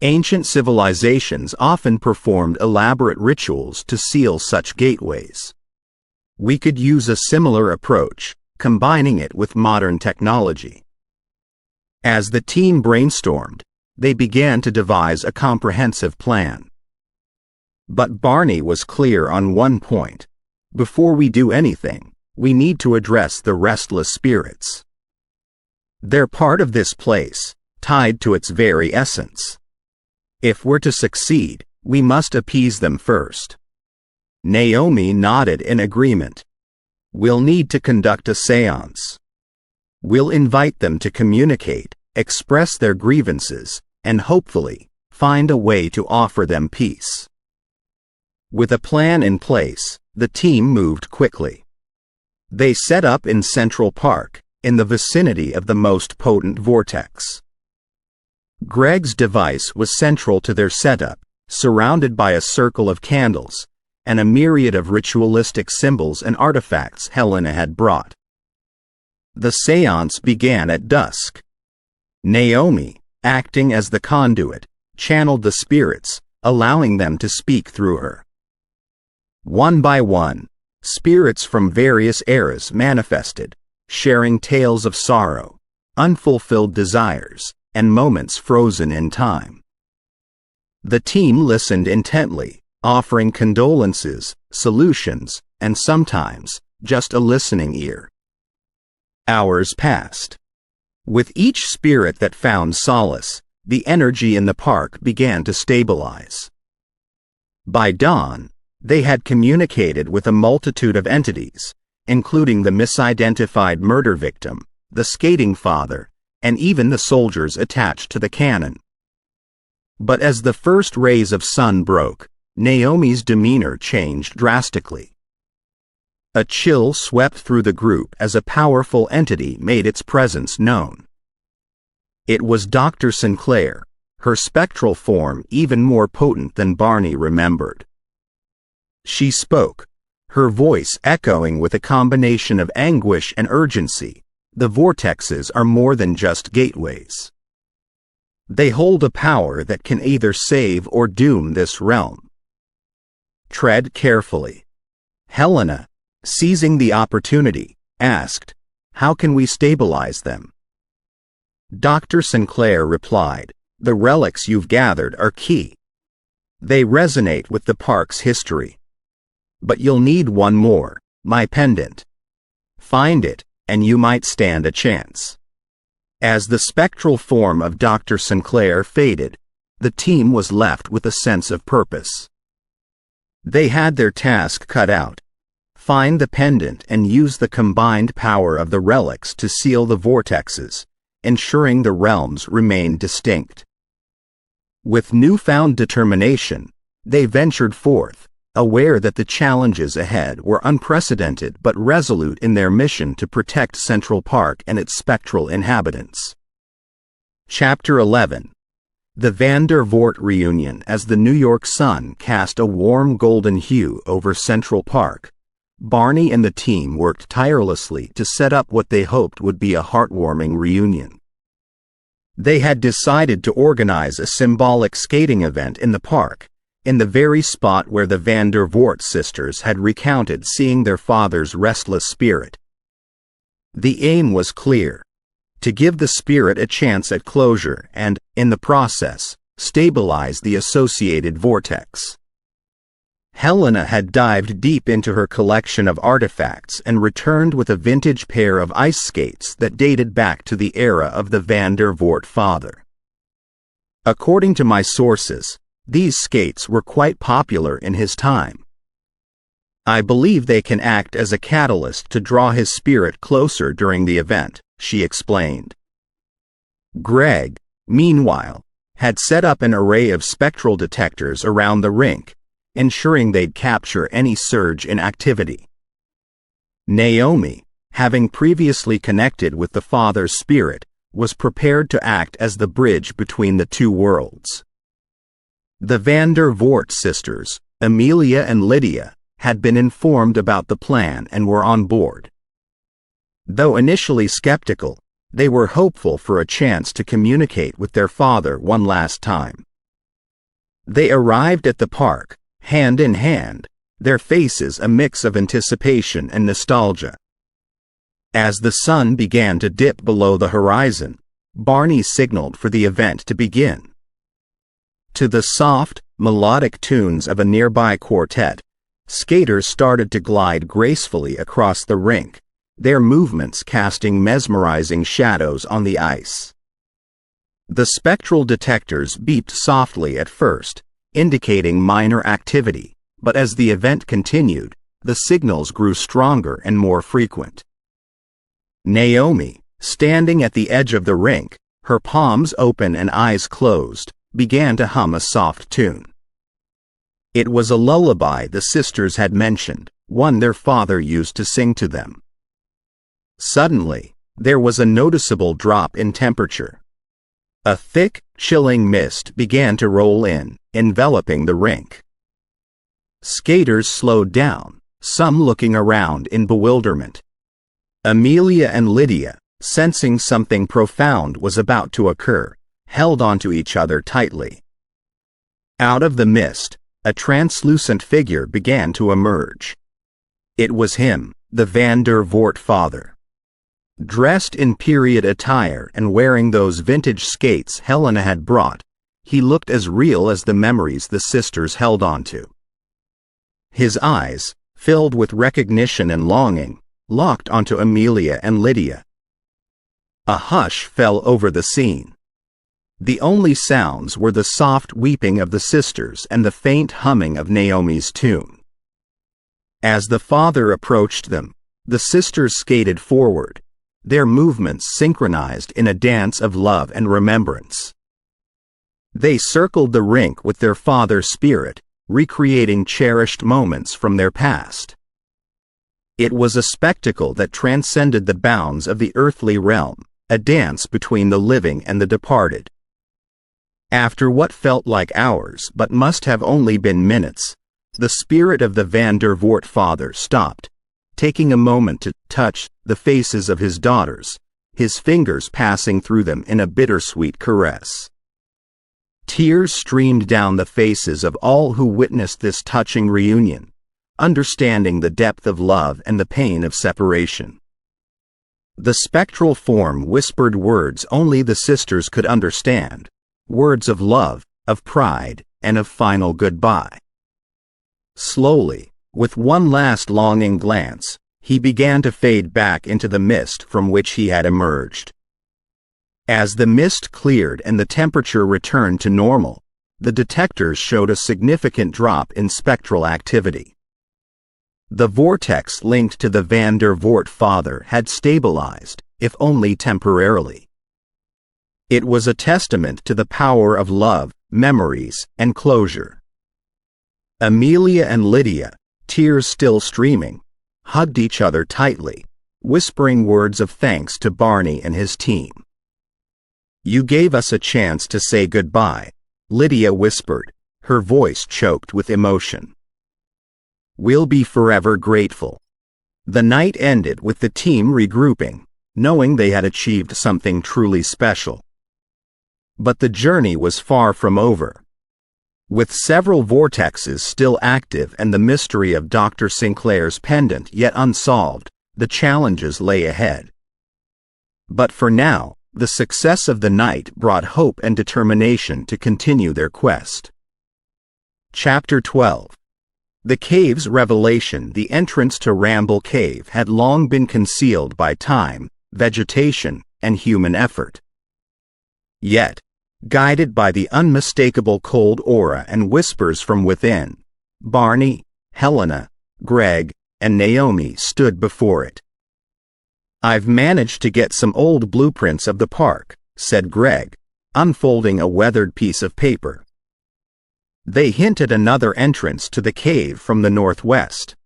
Ancient civilizations often performed elaborate rituals to seal such gateways. We could use a similar approach, combining it with modern technology. As the team brainstormed, they began to devise a comprehensive plan. But Barney was clear on one point. Before we do anything, we need to address the restless spirits. They're part of this place, tied to its very essence. If we're to succeed, we must appease them first. Naomi nodded in agreement. We'll need to conduct a séance. We'll invite them to communicate, express their grievances, and hopefully, find a way to offer them peace. With a plan in place, the team moved quickly. They set up in Central Park, in the vicinity of the most potent vortex. Greg's device was central to their setup, surrounded by a circle of candles, and a myriad of ritualistic symbols and artifacts Helena had brought. The séance began at dusk. Naomi, acting as the conduit, channeled the spirits, allowing them to speak through her. One by one, spirits from various eras manifested, sharing tales of sorrow, unfulfilled desires, and moments frozen in time. The team listened intently, offering condolences, solutions, and sometimes, just a listening ear. Hours passed. With each spirit that found solace, the energy in the park began to stabilize. By dawn, they had communicated with a multitude of entities, including the misidentified murder victim, the skating father, and even the soldiers attached to the cannon. But as the first rays of sun broke, Naomi's demeanor changed drastically. A chill swept through the group as a powerful entity made its presence known. It was Dr. Sinclair, her spectral form even more potent than Barney remembered. She spoke, her voice echoing with a combination of anguish and urgency. The vortexes are more than just gateways. They hold a power that can either save or doom this realm. Tread carefully. Helena, seizing the opportunity, asked, "How can we stabilize them?" Dr. Sinclair replied, "The relics you've gathered are key. They resonate with the park's history. But you'll need one more, my pendant. Find it, and you might stand a chance." As the spectral form of Dr. Sinclair faded, the team was left with a sense of purpose. They had their task cut out. Find the pendant and use the combined power of the relics to seal the vortexes, ensuring the realms remain distinct. With newfound determination, they ventured forth, aware that the challenges ahead were unprecedented but resolute in their mission to protect Central Park and its spectral inhabitants. Chapter 11. The Van der Voort Reunion. As the New York sun cast a warm golden hue over Central Park, Barney and the team worked tirelessly to set up what they hoped would be a heartwarming reunion. They had decided to organize a symbolic skating event in the park, in the very spot where the Van der Voort sisters had recounted seeing their father's restless spirit. The aim was clear: to give the spirit a chance at closure and, in the process, stabilize the associated vortex. Helena had dived deep into her collection of artifacts and returned with a vintage pair of ice skates that dated back to the era of the Van der Voort father. According to my sources, these skates were quite popular in his time. I believe they can act as a catalyst to draw his spirit closer during the event, she explained. Greg, meanwhile, had set up an array of spectral detectors around the rink, ensuring they'd capture any surge in activity. Naomi, having previously connected with the father's spirit, was prepared to act as the bridge between the two worlds. The Van der Voort sisters, Amelia and Lydia, had been informed about the plan and were on board. Though initially skeptical, they were hopeful for a chance to communicate with their father one last time. They arrived at the park, hand in hand, their faces a mix of anticipation and nostalgia. As the sun began to dip below the horizon, Barney signaled for the event to begin. To the soft, melodic tunes of a nearby quartet, skaters started to glide gracefully across the rink, their movements casting mesmerizing shadows on the ice. The spectral detectors beeped softly at first, indicating minor activity, but as the event continued, the signals grew stronger and more frequent. Naomi, standing at the edge of the rink, her palms open and eyes closed, began to hum a soft tune. It was a lullaby the sisters had mentioned, one their father used to sing to them. Suddenly, there was a noticeable drop in temperature. A thick, chilling mist began to roll in, enveloping the rink. Skaters slowed down, some looking around in bewilderment. Amelia and Lydia, sensing something profound was about to occur, held onto each other tightly. Out of the mist, a translucent figure began to emerge. It was him, the Van der Voort father. Dressed in period attire and wearing those vintage skates Helena had brought, he looked as real as the memories the sisters held onto. His eyes, filled with recognition and longing, locked onto Amelia and Lydia. A hush fell over the scene. The only sounds were the soft weeping of the sisters and the faint humming of Naomi's tune. As the father approached them, The sisters skated forward, their movements synchronized in a dance of love and remembrance. They circled the rink with their father's spirit, recreating cherished moments from their past. It was a spectacle that transcended the bounds of the earthly realm, a dance between the living and the departed. After what felt like hours but must have only been minutes, the spirit of the Van der Voort father stopped, taking a moment to touch the faces of his daughters, his fingers passing through them in a bittersweet caress. Tears streamed down the faces of all who witnessed this touching reunion, understanding the depth of love and the pain of separation. The spectral form whispered words only the sisters could understand, words of love, of pride, and of final goodbye. Slowly, with one last longing glance, he began to fade back into the mist from which he had emerged. As the mist cleared and the temperature returned to normal, the detectors showed a significant drop in spectral activity. The vortex linked to the Van der Voort father had stabilized, if only temporarily. It was a testament to the power of love, memories, and closure. Amelia and Lydia, tears still streaming, hugged each other tightly, whispering words of thanks to Barney and his team. "You gave us a chance to say goodbye," Lydia whispered, her voice choked with emotion. "We'll be forever grateful." The night ended with the team regrouping, knowing they had achieved something truly special. But the journey was far from over. With several vortexes still active and the mystery of Dr. Sinclair's pendant yet unsolved, the challenges lay ahead. But for now, the success of the night brought hope and determination to continue their quest. Chapter 12. The cave's revelation. The entrance to Ramble Cave had long been concealed by time, vegetation, and human effort. Yet, guided by the unmistakable cold aura and whispers from within, Barney, Helena, Greg, and Naomi stood before it. "I've managed to get some old blueprints of the park," said Greg, unfolding a weathered piece of paper. They hinted another entrance to the cave from the northwest.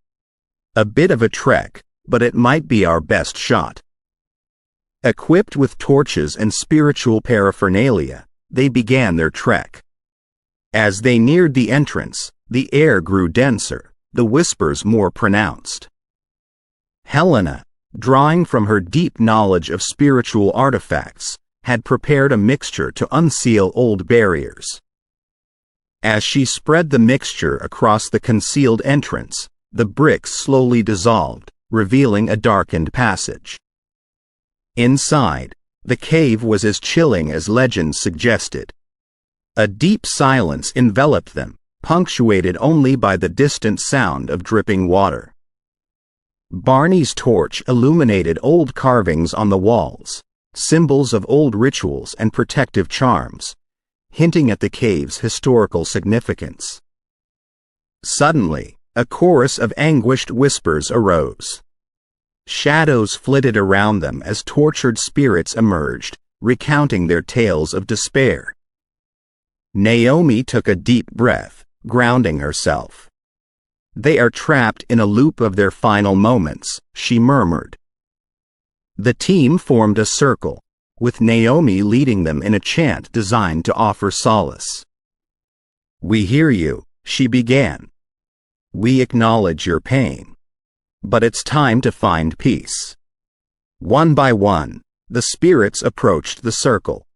"A bit of a trek, but it might be our best shot." Equipped with torches and spiritual paraphernalia, they began their trek. As they neared the entrance, the air grew denser, the whispers more pronounced. Helena, drawing from her deep knowledge of spiritual artifacts, had prepared a mixture to unseal old barriers. As she spread the mixture across the concealed entrance, the bricks slowly dissolved, revealing a darkened passage. Inside, the cave was as chilling as legend suggested. A deep silence enveloped them, punctuated only by the distant sound of dripping water. Barney's torch illuminated old carvings on the walls, symbols of old rituals and protective charms, hinting at the cave's historical significance. Suddenly, a chorus of anguished whispers arose. Shadows flitted around them as tortured spirits emerged, recounting their tales of despair. Naomi took a deep breath, grounding herself. "They are trapped in a loop of their final moments," she murmured. The team formed a circle, with Naomi leading them in a chant designed to offer solace. "We hear you," she began. "We acknowledge your pain. But it's time to find peace." One by one, the spirits approached the circle.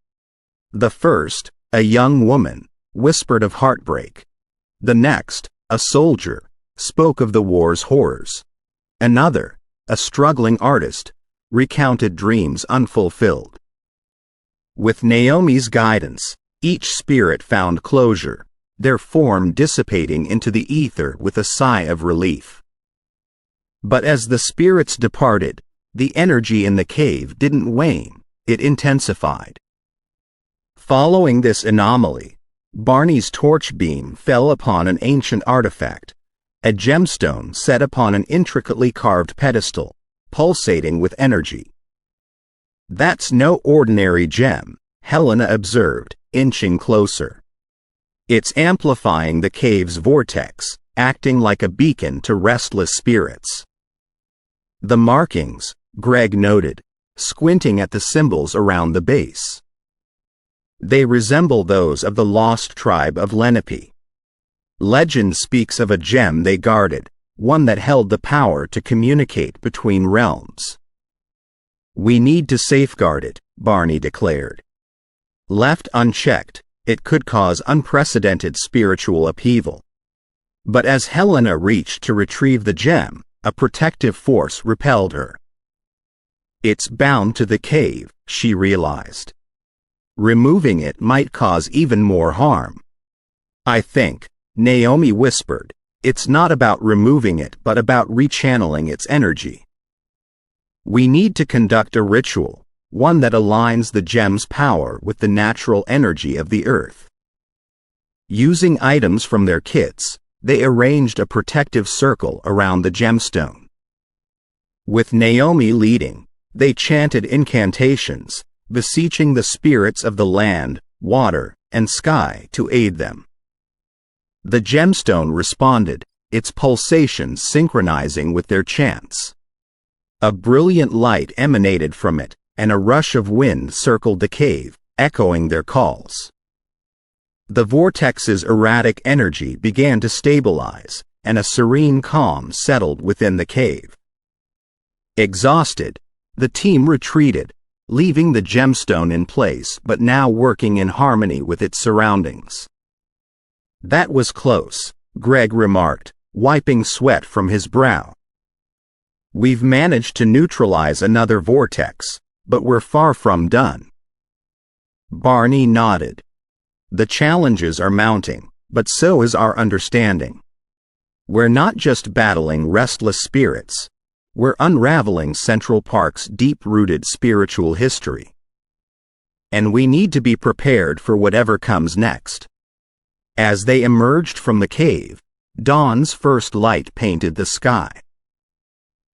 The first, a young woman, whispered of heartbreak. The next, a soldier, spoke of the war's horrors. Another, a struggling artist, recounted dreams unfulfilled. With Naomi's guidance, each spirit found closure, their form dissipating into the ether with a sigh of relief. But as the spirits departed, the energy in the cave didn't wane, it intensified. Following this anomaly, Barney's torch beam fell upon an ancient artifact, a gemstone set upon an intricately carved pedestal, pulsating with energy. "That's no ordinary gem," Helena observed, inching closer. "It's amplifying the cave's vortex, acting like a beacon to restless spirits." "The markings," Greg noted, squinting at the symbols around the base. "They resemble those of the lost tribe of Lenape. Legend speaks of a gem they guarded, one that held the power to communicate between realms." "We need to safeguard it," Barney declared. "Left unchecked, it could cause unprecedented spiritual upheaval." But as Helena reached to retrieve the gem, a protective force repelled her. "It's bound to the cave," she realized. "Removing it might cause even more harm." "I think," Naomi whispered, "it's not about removing it but about rechanneling its energy. We need to conduct a ritual, one that aligns the gem's power with the natural energy of the earth." Using items from their kits, they arranged a protective circle around the gemstone. With Naomi leading, they chanted incantations, beseeching the spirits of the land, water, and sky to aid them. The gemstone responded, its pulsations synchronizing with their chants. A brilliant light emanated from it, and a rush of wind circled the cave, echoing their calls. The vortex's erratic energy began to stabilize, and a serene calm settled within the cave. Exhausted, the team retreated, leaving the gemstone in place but now working in harmony with its surroundings. "That was close," Greg remarked, wiping sweat from his brow. "We've managed to neutralize another vortex, but we're far from done." Barney nodded. "The challenges are mounting, but so is our understanding. We're not just battling restless spirits, we're unraveling Central Park's deep-rooted spiritual history. And we need to be prepared for whatever comes next." As they emerged from the cave, dawn's first light painted the sky.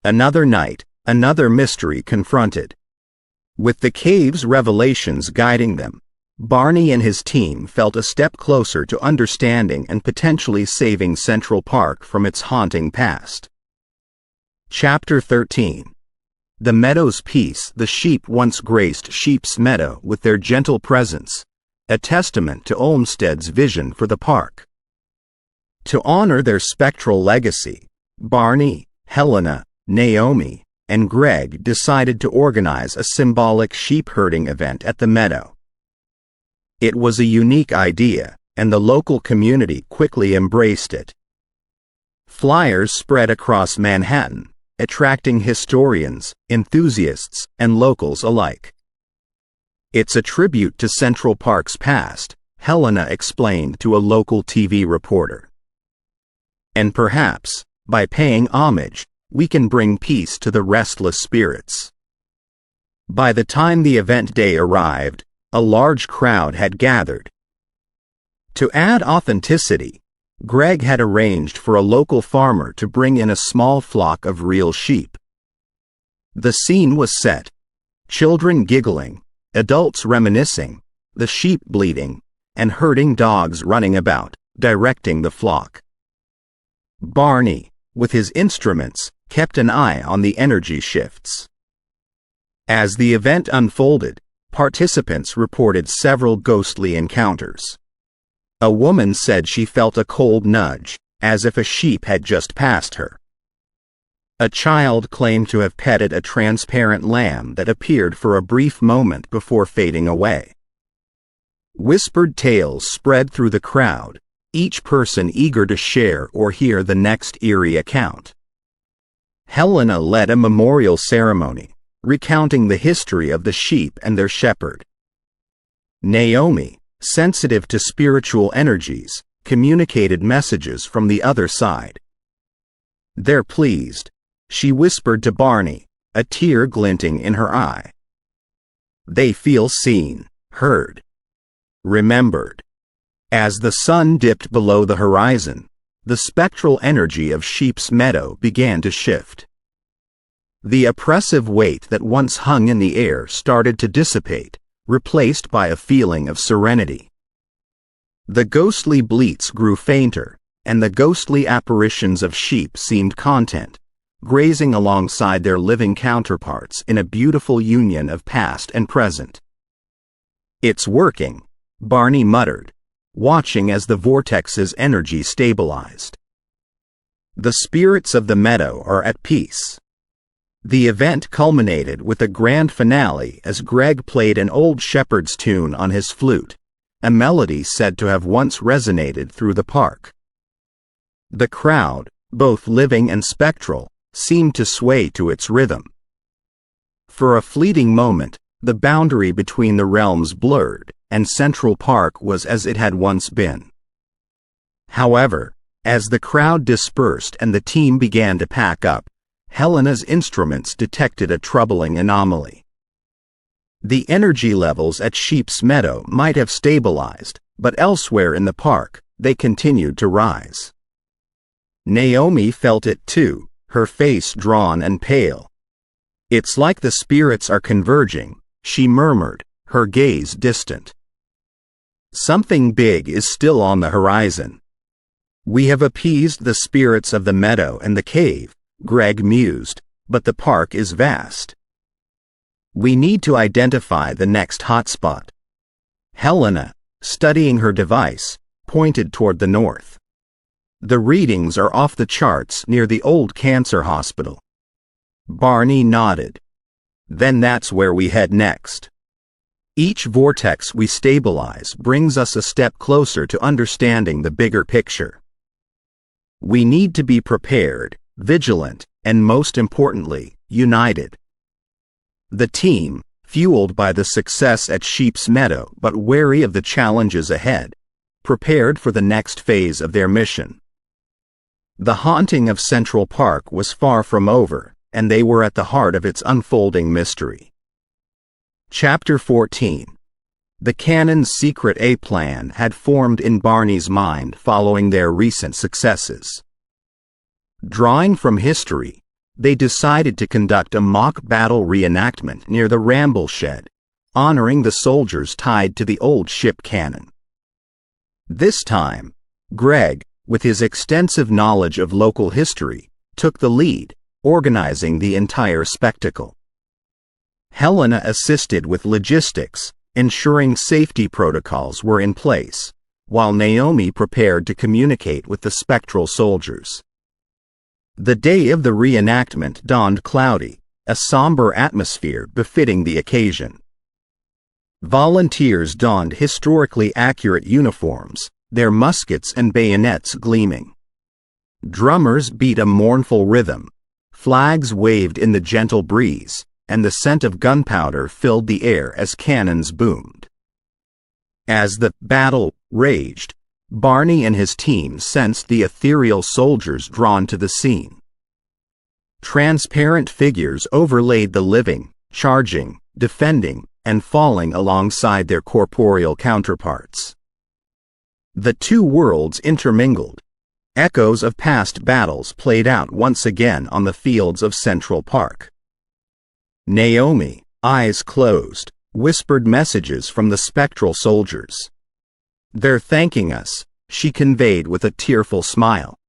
Another night, another mystery confronted. With the cave's revelations guiding them, Barney and his team felt a step closer to understanding and potentially saving Central Park from its haunting past. Chapter 13. The meadow's peace. The sheep once graced Sheep's Meadow with their gentle presence, a testament to Olmsted's vision for the park. To honor their spectral legacy, Barney, Helena, Naomi, and Greg decided to organize a symbolic sheep herding event at the meadow. It was a unique idea, and the local community quickly embraced it. Flyers spread across Manhattan, attracting historians, enthusiasts, and locals alike. "It's a tribute to Central Park's past," Helena explained to a local TV reporter. "And perhaps, by paying homage, we can bring peace to the restless spirits." By the time the event day arrived, a large crowd had gathered. To add authenticity, Greg had arranged for a local farmer to bring in a small flock of real sheep. The scene was set: children giggling, adults reminiscing, the sheep bleating, and herding dogs running about, directing the flock. Barney, with his instruments, kept an eye on the energy shifts. As the event unfolded, participants reported several ghostly encounters. A woman said she felt a cold nudge, as if a sheep had just passed her. A child claimed to have petted a transparent lamb that appeared for a brief moment before fading away. Whispered tales spread through the crowd, each person eager to share or hear the next eerie account. Helena led a memorial ceremony, recounting the history of the sheep and their shepherd. Naomi, sensitive to spiritual energies, communicated messages from the other side. "They're pleased," she whispered to Barney, a tear glinting in her eye. "They feel seen, heard, remembered." As the sun dipped below the horizon, the spectral energy of Sheep's Meadow began to shift. The oppressive weight that once hung in the air started to dissipate, replaced by a feeling of serenity. The ghostly bleats grew fainter, and the ghostly apparitions of sheep seemed content, grazing alongside their living counterparts in a beautiful union of past and present. "It's working," Barney muttered, watching as the vortex's energy stabilized. "The spirits of the meadow are at peace." The event culminated with a grand finale as Greg played an old shepherd's tune on his flute, a melody said to have once resonated through the park. The crowd, both living and spectral, seemed to sway to its rhythm. For a fleeting moment, the boundary between the realms blurred, and Central Park was as it had once been. However, as the crowd dispersed and the team began to pack up, Helena's instruments detected a troubling anomaly. The energy levels at Sheep's Meadow might have stabilized, but elsewhere in the park, they continued to rise. Naomi felt it too, her face drawn and pale. "It's like the spirits are converging," she murmured, her gaze distant. "Something big is still on the horizon." "We have appeased the spirits of the meadow and the cave," Greg mused, "but the park is vast. We need to identify the next hotspot." Helena, studying her device, pointed toward the north. "The readings are off the charts near the old cancer hospital." Barney nodded. "Then that's where we head next. Each vortex we stabilize brings us a step closer to understanding the bigger picture. We need to be prepared, vigilant, and most importantly, united." The team, fueled by the success at Sheep's Meadow but wary of the challenges ahead, prepared for the next phase of their mission. The haunting of Central Park was far from over, and they were at the heart of its unfolding mystery. Chapter 14. The Cannon's secret A-plan had formed in Barney's mind following their recent successes. Drawing from history, they decided to conduct a mock battle reenactment near the Ramble Shed, honoring the soldiers tied to the old ship cannon. This time, Greg, with his extensive knowledge of local history, took the lead, organizing the entire spectacle. Helena assisted with logistics, ensuring safety protocols were in place, while Naomi prepared to communicate with the spectral soldiers. The day of the reenactment dawned cloudy, a somber atmosphere befitting the occasion. Volunteers donned historically accurate uniforms, their muskets and bayonets gleaming. Drummers beat a mournful rhythm, flags waved in the gentle breeze, and the scent of gunpowder filled the air as cannons boomed. As the battle raged, Barney and his team sensed the ethereal soldiers drawn to the scene. Transparent figures overlaid the living, charging, defending, and falling alongside their corporeal counterparts. The two worlds intermingled. Echoes of past battles played out once again on the fields of Central Park. Naomi, eyes closed, whispered messages from the spectral soldiers. "They're thanking us," she conveyed with a tearful smile.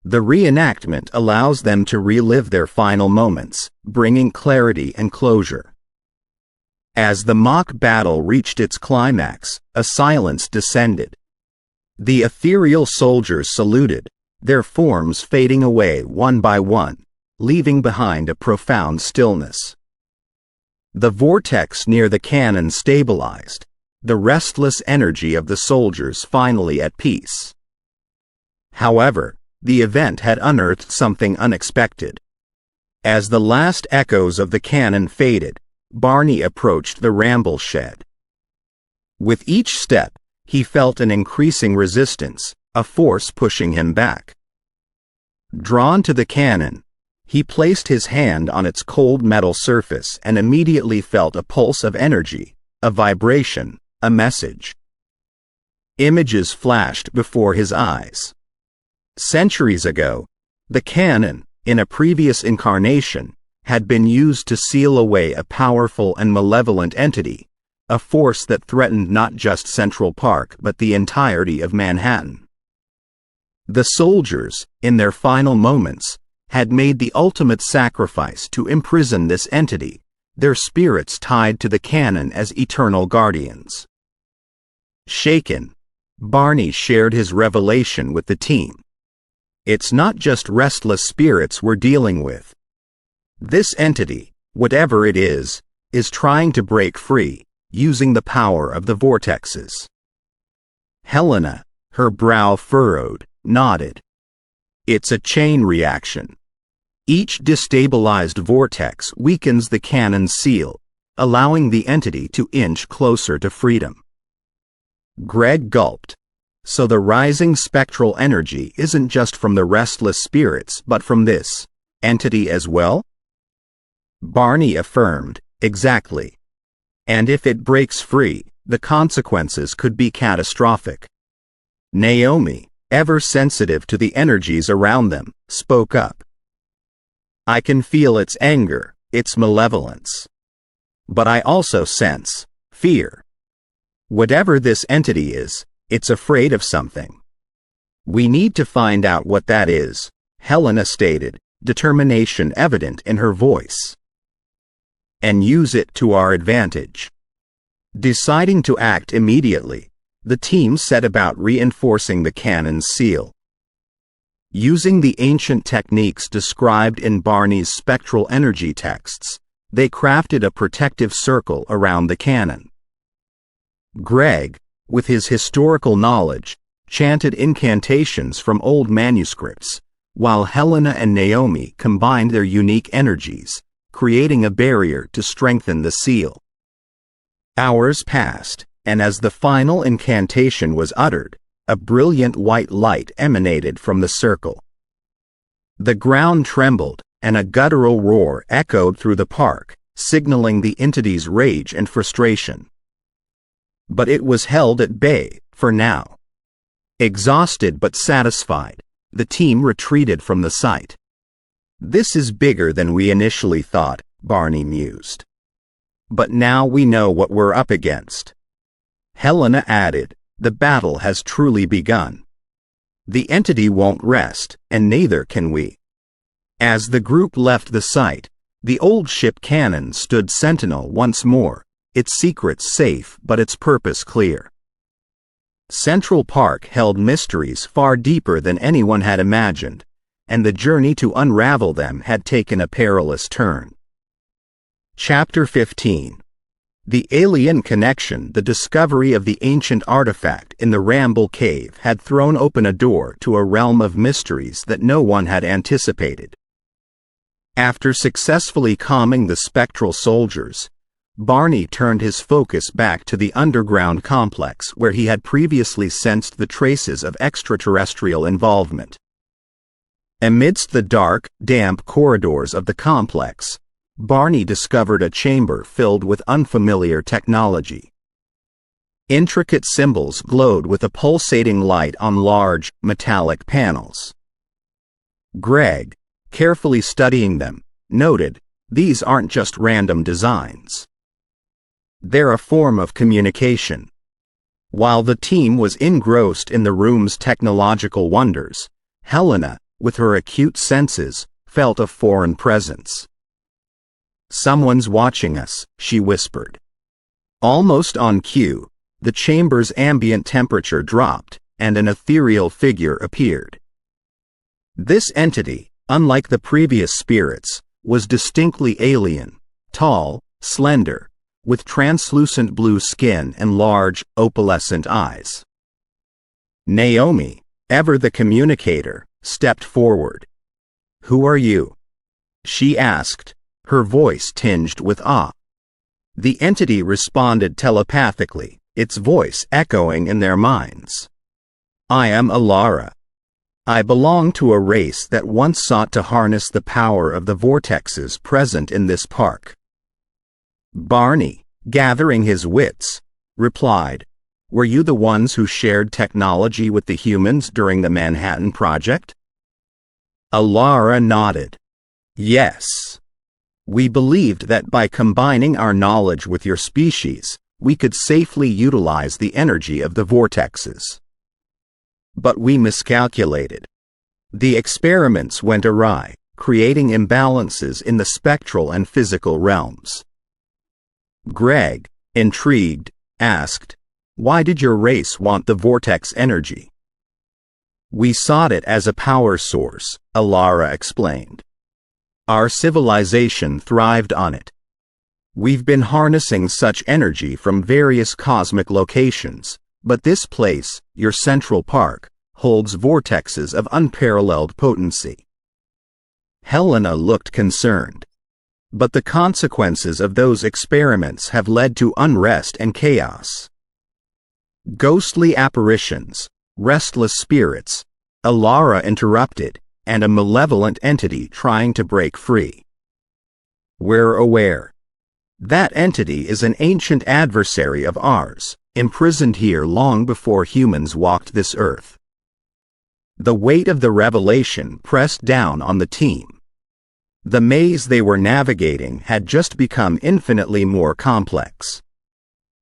The reenactment allows them to relive their final moments, bringing clarity and closure. As the mock battle reached its climax, a silence descended. The ethereal soldiers saluted, their forms fading away one by one, leaving behind a profound stillness. The vortex near the cannon stabilized, the restless energy of the soldiers finally at peace. However, the event had unearthed something unexpected. As the last echoes of the cannon faded, Barney approached the Ramble Shed. With each step, he felt an increasing resistance, a force pushing him back. Drawn to the cannon, he placed his hand on its cold metal surface and immediately felt a pulse of energy, a vibration, a message. Images flashed before his eyes. Centuries ago, the cannon, in a previous incarnation, had been used to seal away a powerful and malevolent entity, a force that threatened not just Central Park but the entirety of Manhattan. The soldiers, in their final moments, had made the ultimate sacrifice to imprison this entity, their spirits tied to the cannon as eternal guardians. Shaken, Barney shared his revelation with the team. It's not just restless spirits we're dealing with. This entity, whatever it is trying to break free, using the power of the vortexes. Helena, her brow furrowed, nodded. It's a chain reaction. Each destabilized vortex weakens the cannon's seal, allowing the entity to inch closer to freedom. Greg gulped. So the rising spectral energy isn't just from the restless spirits but from this entity as well? Barney affirmed, exactly. And if it breaks free, the consequences could be catastrophic. Naomi, ever sensitive to the energies around them, spoke up. I can feel its anger, its malevolence. But I also sense fear. Whatever this entity is, it's afraid of something. We need to find out what that is, Helena stated, determination evident in her voice. And use it to our advantage. Deciding to act immediately, the team set about reinforcing the cannon's seal. Using the ancient techniques described in Barney's spectral energy texts, they crafted a protective circle around the cannon. Greg, with his historical knowledge, chanted incantations from old manuscripts, while Helena and Naomi combined their unique energies, creating a barrier to strengthen the seal. Hours passed, and as the final incantation was uttered, a brilliant white light emanated from the circle. The ground trembled, and a guttural roar echoed through the park, signaling the entity's rage and frustration. But it was held at bay, for now. Exhausted but satisfied, the team retreated from the site. This is bigger than we initially thought, Barney mused. But now we know what we're up against. Helena added, the battle has truly begun. The entity won't rest, and neither can we. As the group left the site, the old ship cannon stood sentinel once more, its secrets safe but its purpose clear. Central Park held mysteries far deeper than anyone had imagined, and the journey to unravel them had taken a perilous turn. Chapter 15. The alien connection. The discovery of the ancient artifact in the Ramble Cave had thrown open a door to a realm of mysteries that no one had anticipated. After successfully calming the spectral soldiers, Barney turned his focus back to the underground complex where he had previously sensed the traces of extraterrestrial involvement. Amidst the dark, damp corridors of the complex, Barney discovered a chamber filled with unfamiliar technology. Intricate symbols glowed with a pulsating light on large, metallic panels. Greg, carefully studying them, noted, these aren't just random designs. They're a form of communication. While the team was engrossed in the room's technological wonders, Helena, with her acute senses, felt a foreign presence. Someone's watching us, she whispered. Almost on cue, the chamber's ambient temperature dropped, and an ethereal figure appeared. This entity, unlike the previous spirits, was distinctly alien, tall, slender, with translucent blue skin and large, opalescent eyes. Naomi, ever the communicator, stepped forward. "Who are you?" she asked, her voice tinged with awe. The entity responded telepathically, its voice echoing in their minds. "I am Alara. I belong to a race that once sought to harness the power of the vortexes present in this park." Barney, gathering his wits, replied, "Were you the ones who shared technology with the humans during the Manhattan Project?" Alara nodded. "Yes. We believed that by combining our knowledge with your species, we could safely utilize the energy of the vortexes. But we miscalculated. The experiments went awry, creating imbalances in the spectral and physical realms. Greg, intrigued, asked, "Why did your race want the vortex energy?" "We sought it as a power source," Alara explained. "Our civilization thrived on it. We've been harnessing such energy from various cosmic locations, but this place, your Central Park, holds vortexes of unparalleled potency." Helena looked concerned. "But the consequences of those experiments have led to unrest and chaos. Ghostly apparitions, restless spirits," Alara interrupted, "and a malevolent entity trying to break free. We're aware. That entity is an ancient adversary of ours, imprisoned here long before humans walked this earth." The weight of the revelation pressed down on the team. The maze they were navigating had just become infinitely more complex.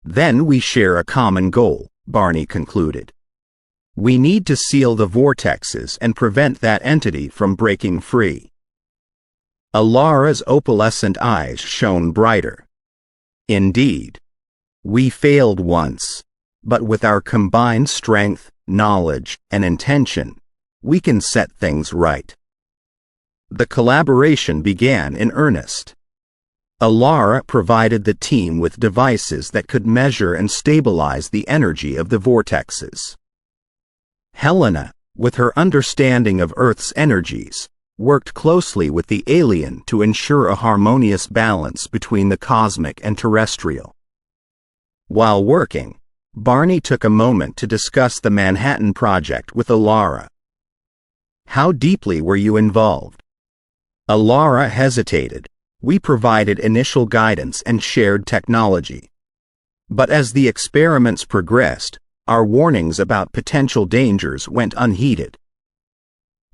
"Then we share a common goal," Barney concluded. "We need to seal the vortexes and prevent that entity from breaking free." Alara's opalescent eyes shone brighter. "Indeed. We failed once, but with our combined strength, knowledge, and intention, we can set things right." The collaboration began in earnest. Alara provided the team with devices that could measure and stabilize the energy of the vortexes. Helena, with her understanding of Earth's energies, worked closely with the alien to ensure a harmonious balance between the cosmic and terrestrial. While working, Barney took a moment to discuss the Manhattan Project with Alara. "How deeply were you involved?" Alara hesitated. "We provided initial guidance and shared technology. But as the experiments progressed, our warnings about potential dangers went unheeded.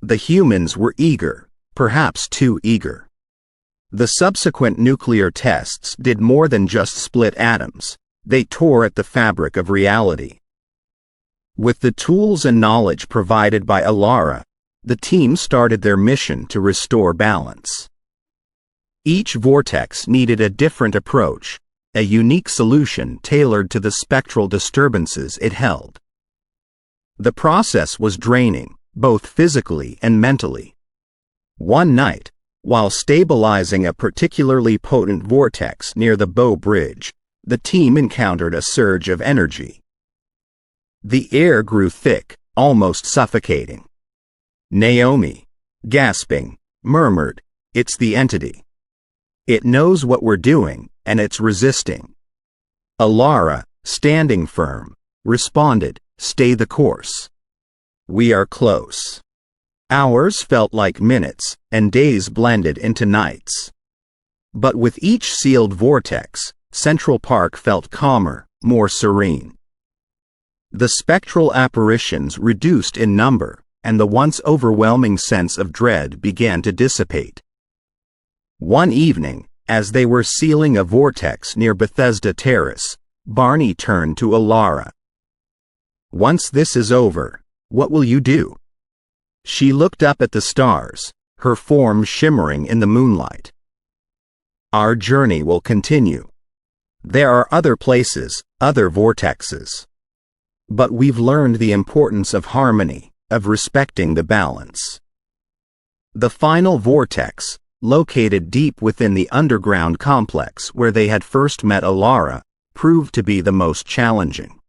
The humans were eager, perhaps too eager. The subsequent nuclear tests did more than just split atoms. They tore at the fabric of reality." With the tools and knowledge provided by Alara, the team started their mission to restore balance. Each vortex needed a different approach, a unique solution tailored to the spectral disturbances it held. The process was draining, both physically and mentally. One night, while stabilizing a particularly potent vortex near the Bow Bridge, the team encountered a surge of energy. The air grew thick, almost suffocating. Naomi, gasping, murmured, "It's the entity. It knows what we're doing, and it's resisting." Alara, standing firm, responded, "Stay the course. We are close." Hours felt like minutes, and days blended into nights. But with each sealed vortex, Central Park felt calmer, more serene. The spectral apparitions reduced in number, and the once overwhelming sense of dread began to dissipate. One evening, as they were sealing a vortex near Bethesda Terrace, Barney turned to Alara. "Once this is over, what will you do?" She looked up at the stars, her form shimmering in the moonlight. "Our journey will continue. There are other places, other vortexes. But we've learned the importance of harmony, of respecting the balance." The final vortex, located deep within the underground complex where they had first met Alara, proved to be the most challenging.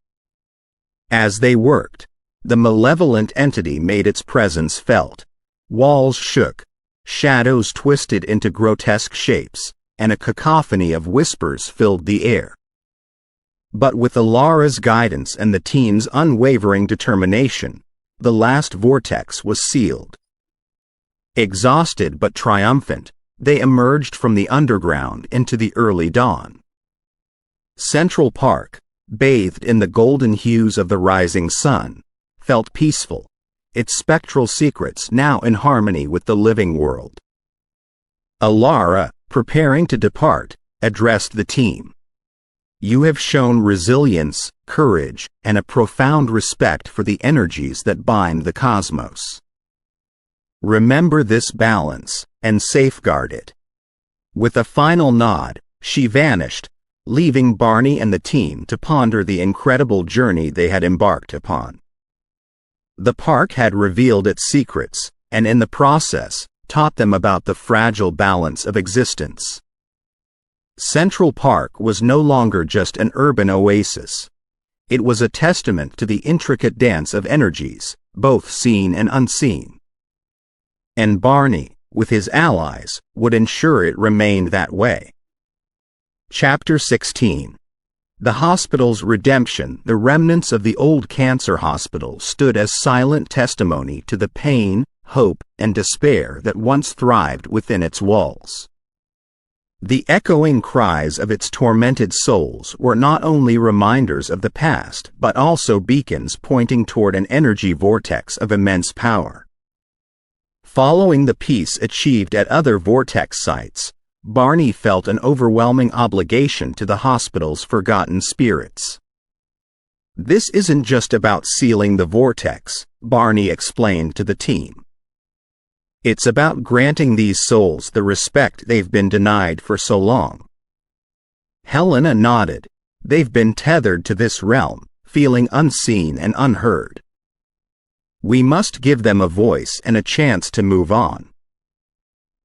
As they worked, the malevolent entity made its presence felt. Walls shook, shadows twisted into grotesque shapes, and a cacophony of whispers filled the air. But with Alara's guidance and the team's unwavering determination, the last vortex was sealed. Exhausted but triumphant, they emerged from the underground into the early dawn. Central Park, bathed in the golden hues of the rising sun, felt peaceful, its spectral secrets now in harmony with the living world. Alara, preparing to depart, addressed the team. You have shown resilience, courage, and a profound respect for the energies that bind the cosmos. Remember this balance, and safeguard it. With a final nod, she vanished, leaving Barney and the team to ponder the incredible journey they had embarked upon. The park had revealed its secrets, and in the process, taught them about the fragile balance of existence. Central Park was no longer just an urban oasis. It was a testament to the intricate dance of energies, both seen and unseen. And Barney, with his allies, would ensure it remained that way. Chapter 16. The hospital's redemption. The remnants of the old cancer hospital stood as silent testimony to the pain, hope, and despair that once thrived within its walls. The echoing cries of its tormented souls were not only reminders of the past, but also beacons pointing toward an energy vortex of immense power. Following the peace achieved at other vortex sites, Barney felt an overwhelming obligation to the hospital's forgotten spirits. This isn't just about sealing the vortex, Barney explained to the team. It's about granting these souls the respect they've been denied for so long. Helena nodded. They've been tethered to this realm, feeling unseen and unheard. We must give them a voice and a chance to move on.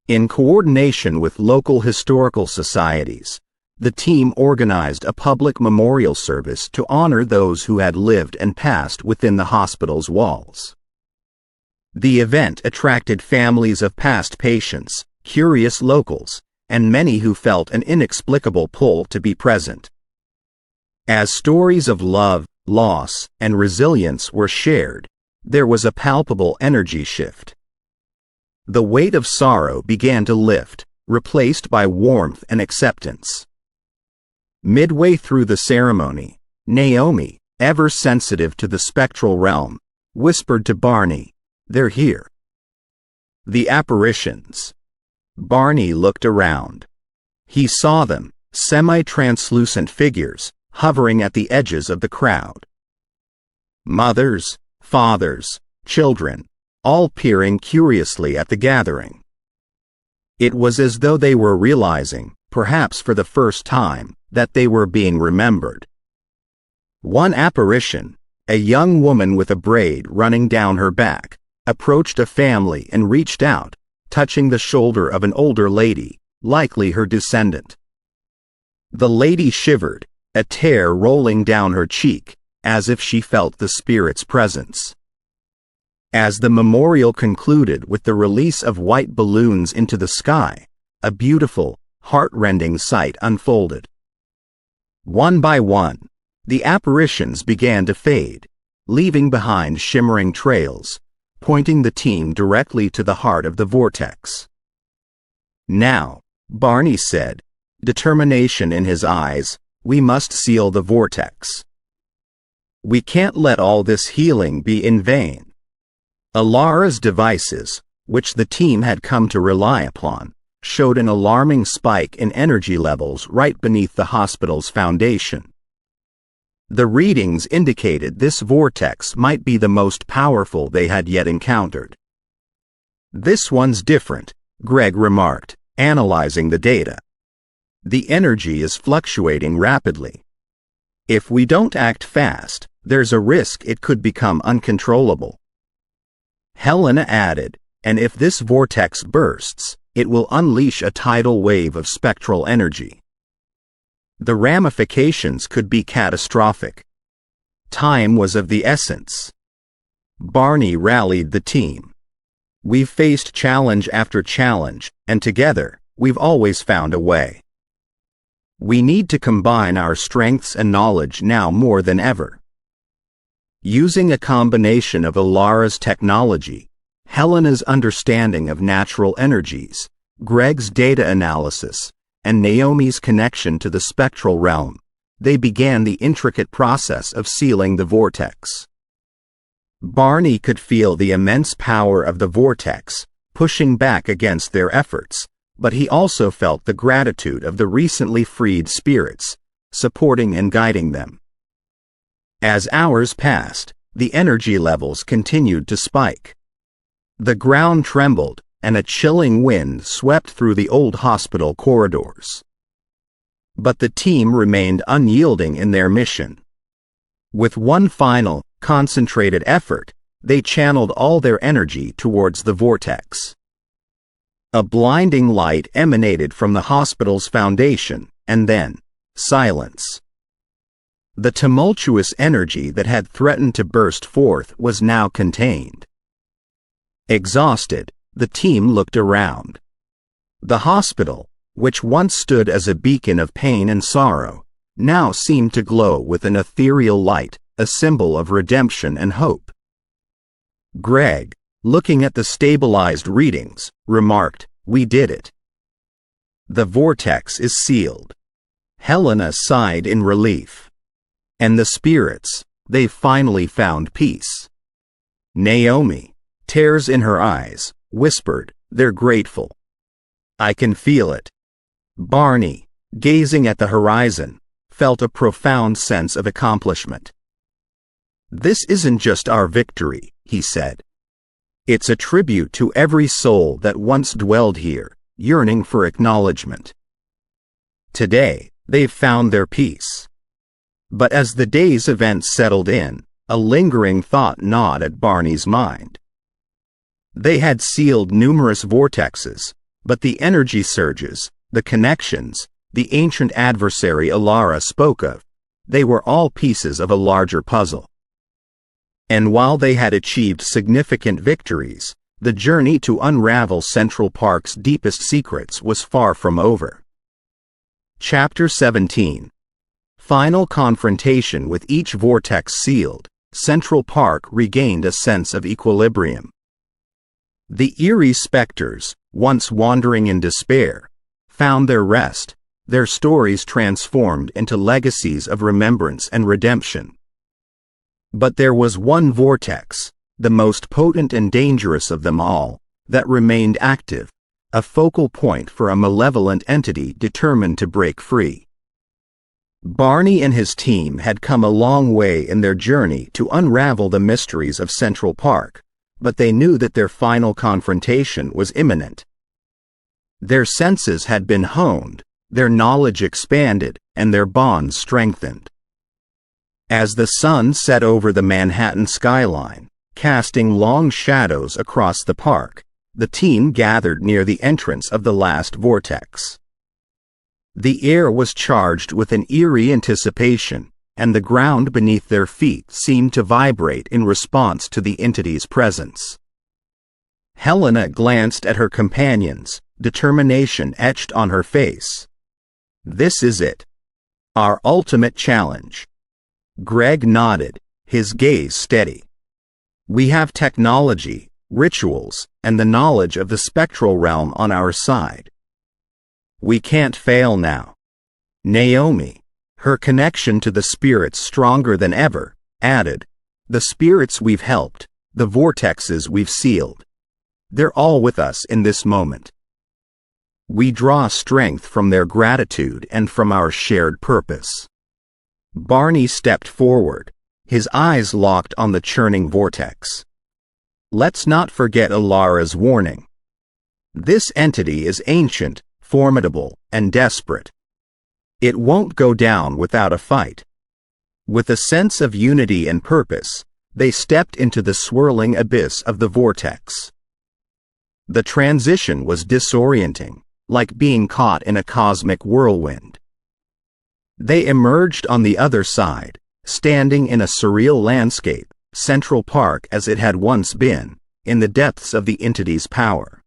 In coordination with local historical societies, the team organized a public memorial service to honor those who had lived and passed within the hospital's walls. The event attracted families of past patients, curious locals, and many who felt an inexplicable pull to be present. As stories of love, loss, and resilience were shared, there was a palpable energy shift. The weight of sorrow began to lift, replaced by warmth and acceptance. Midway through the ceremony, Naomi, ever sensitive to the spectral realm, whispered to Barney, "They're here." The apparitions. Barney looked around. He saw them, semi-translucent figures, hovering at the edges of the crowd. Mothers, fathers, children, all peering curiously at the gathering. It was as though they were realizing, perhaps for the first time, that they were being remembered. One apparition, a young woman with a braid running down her back, approached a family and reached out, touching the shoulder of an older lady, likely her descendant. The lady shivered, a tear rolling down her cheek, as if she felt the spirit's presence. As the memorial concluded with the release of white balloons into the sky, a beautiful, heart-rending sight unfolded. One by one, the apparitions began to fade, leaving behind shimmering trails, pointing the team directly to the heart of the vortex. "Now," Barney said, determination in his eyes, "we must seal the vortex. We can't let all this healing be in vain." Alara's devices, which the team had come to rely upon, showed an alarming spike in energy levels right beneath the hospital's foundation. The readings indicated this vortex might be the most powerful they had yet encountered. "This one's different," Greg remarked, analyzing the data. "The energy is fluctuating rapidly. If we don't act fast, there's a risk it could become uncontrollable." Helena added, "And if this vortex bursts, it will unleash a tidal wave of spectral energy. The ramifications could be catastrophic." Time was of the essence. Barney rallied the team. "We've faced challenge after challenge, and together, we've always found a way. We need to combine our strengths and knowledge now more than ever." Using a combination of Alara's technology, Helena's understanding of natural energies, Greg's data analysis, and Naomi's connection to the spectral realm, they began the intricate process of sealing the vortex. Barney could feel the immense power of the vortex, pushing back against their efforts, but he also felt the gratitude of the recently freed spirits, supporting and guiding them. As hours passed, the energy levels continued to spike. The ground trembled, and a chilling wind swept through the old hospital corridors. But the team remained unyielding in their mission. With one final, concentrated effort, they channeled all their energy towards the vortex. A blinding light emanated from the hospital's foundation, and then, silence. The tumultuous energy that had threatened to burst forth was now contained. Exhausted, the team looked around. The hospital, which once stood as a beacon of pain and sorrow, now seemed to glow with an ethereal light, a symbol of redemption and hope. Greg, looking at the stabilized readings, remarked, "We did it. The vortex is sealed." Helena sighed in relief. And the spirits, they've finally found peace. Naomi, tears in her eyes, whispered, "They're grateful. I can feel it." Barney, gazing at the horizon, felt a profound sense of accomplishment. "This isn't just our victory," he said. "It's a tribute to every soul that once dwelled here, yearning for acknowledgement. Today, they've found their peace." But as the day's events settled in, a lingering thought gnawed at Barney's mind. They had sealed numerous vortexes, but the energy surges, the connections, the ancient adversary Alara spoke of, they were all pieces of a larger puzzle. And while they had achieved significant victories, the journey to unravel Central Park's deepest secrets was far from over. Chapter 17. Final confrontation. With each vortex sealed, Central Park regained a sense of equilibrium. The eerie specters, once wandering in despair, found their rest, their stories transformed into legacies of remembrance and redemption. But there was one vortex, the most potent and dangerous of them all, that remained active, a focal point for a malevolent entity determined to break free. Barney and his team had come a long way in their journey to unravel the mysteries of Central Park, but they knew that their final confrontation was imminent. Their senses had been honed, their knowledge expanded, and their bonds strengthened. As the sun set over the Manhattan skyline, casting long shadows across the park, the team gathered near the entrance of the last vortex. The air was charged with an eerie anticipation, and the ground beneath their feet seemed to vibrate in response to the entity's presence. Helena glanced at her companions, determination etched on her face. "This is it. Our ultimate challenge." Greg nodded, his gaze steady. "We have technology, rituals, and the knowledge of the spectral realm on our side. We can't fail now." Naomi, her connection to the spirits stronger than ever, added, "The spirits we've helped, the vortexes we've sealed. They're all with us in this moment. We draw strength from their gratitude and from our shared purpose." Barney stepped forward, his eyes locked on the churning vortex. "Let's not forget Alara's warning. This entity is ancient, formidable, and desperate. It won't go down without a fight." With a sense of unity and purpose, they stepped into the swirling abyss of the vortex. The transition was disorienting, like being caught in a cosmic whirlwind. They emerged on the other side, standing in a surreal landscape, Central Park as it had once been, in the depths of the entity's power.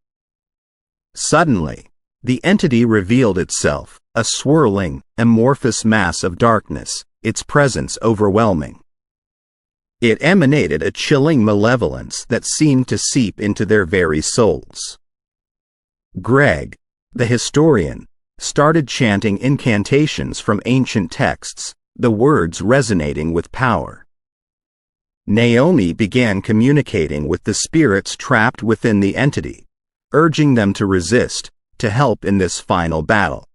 Suddenly, the entity revealed itself, a swirling, amorphous mass of darkness, its presence overwhelming. It emanated a chilling malevolence that seemed to seep into their very souls. Greg, the historian, started chanting incantations from ancient texts, the words resonating with power. Naomi began communicating with the spirits trapped within the entity, urging them to resist, to help in this final battle.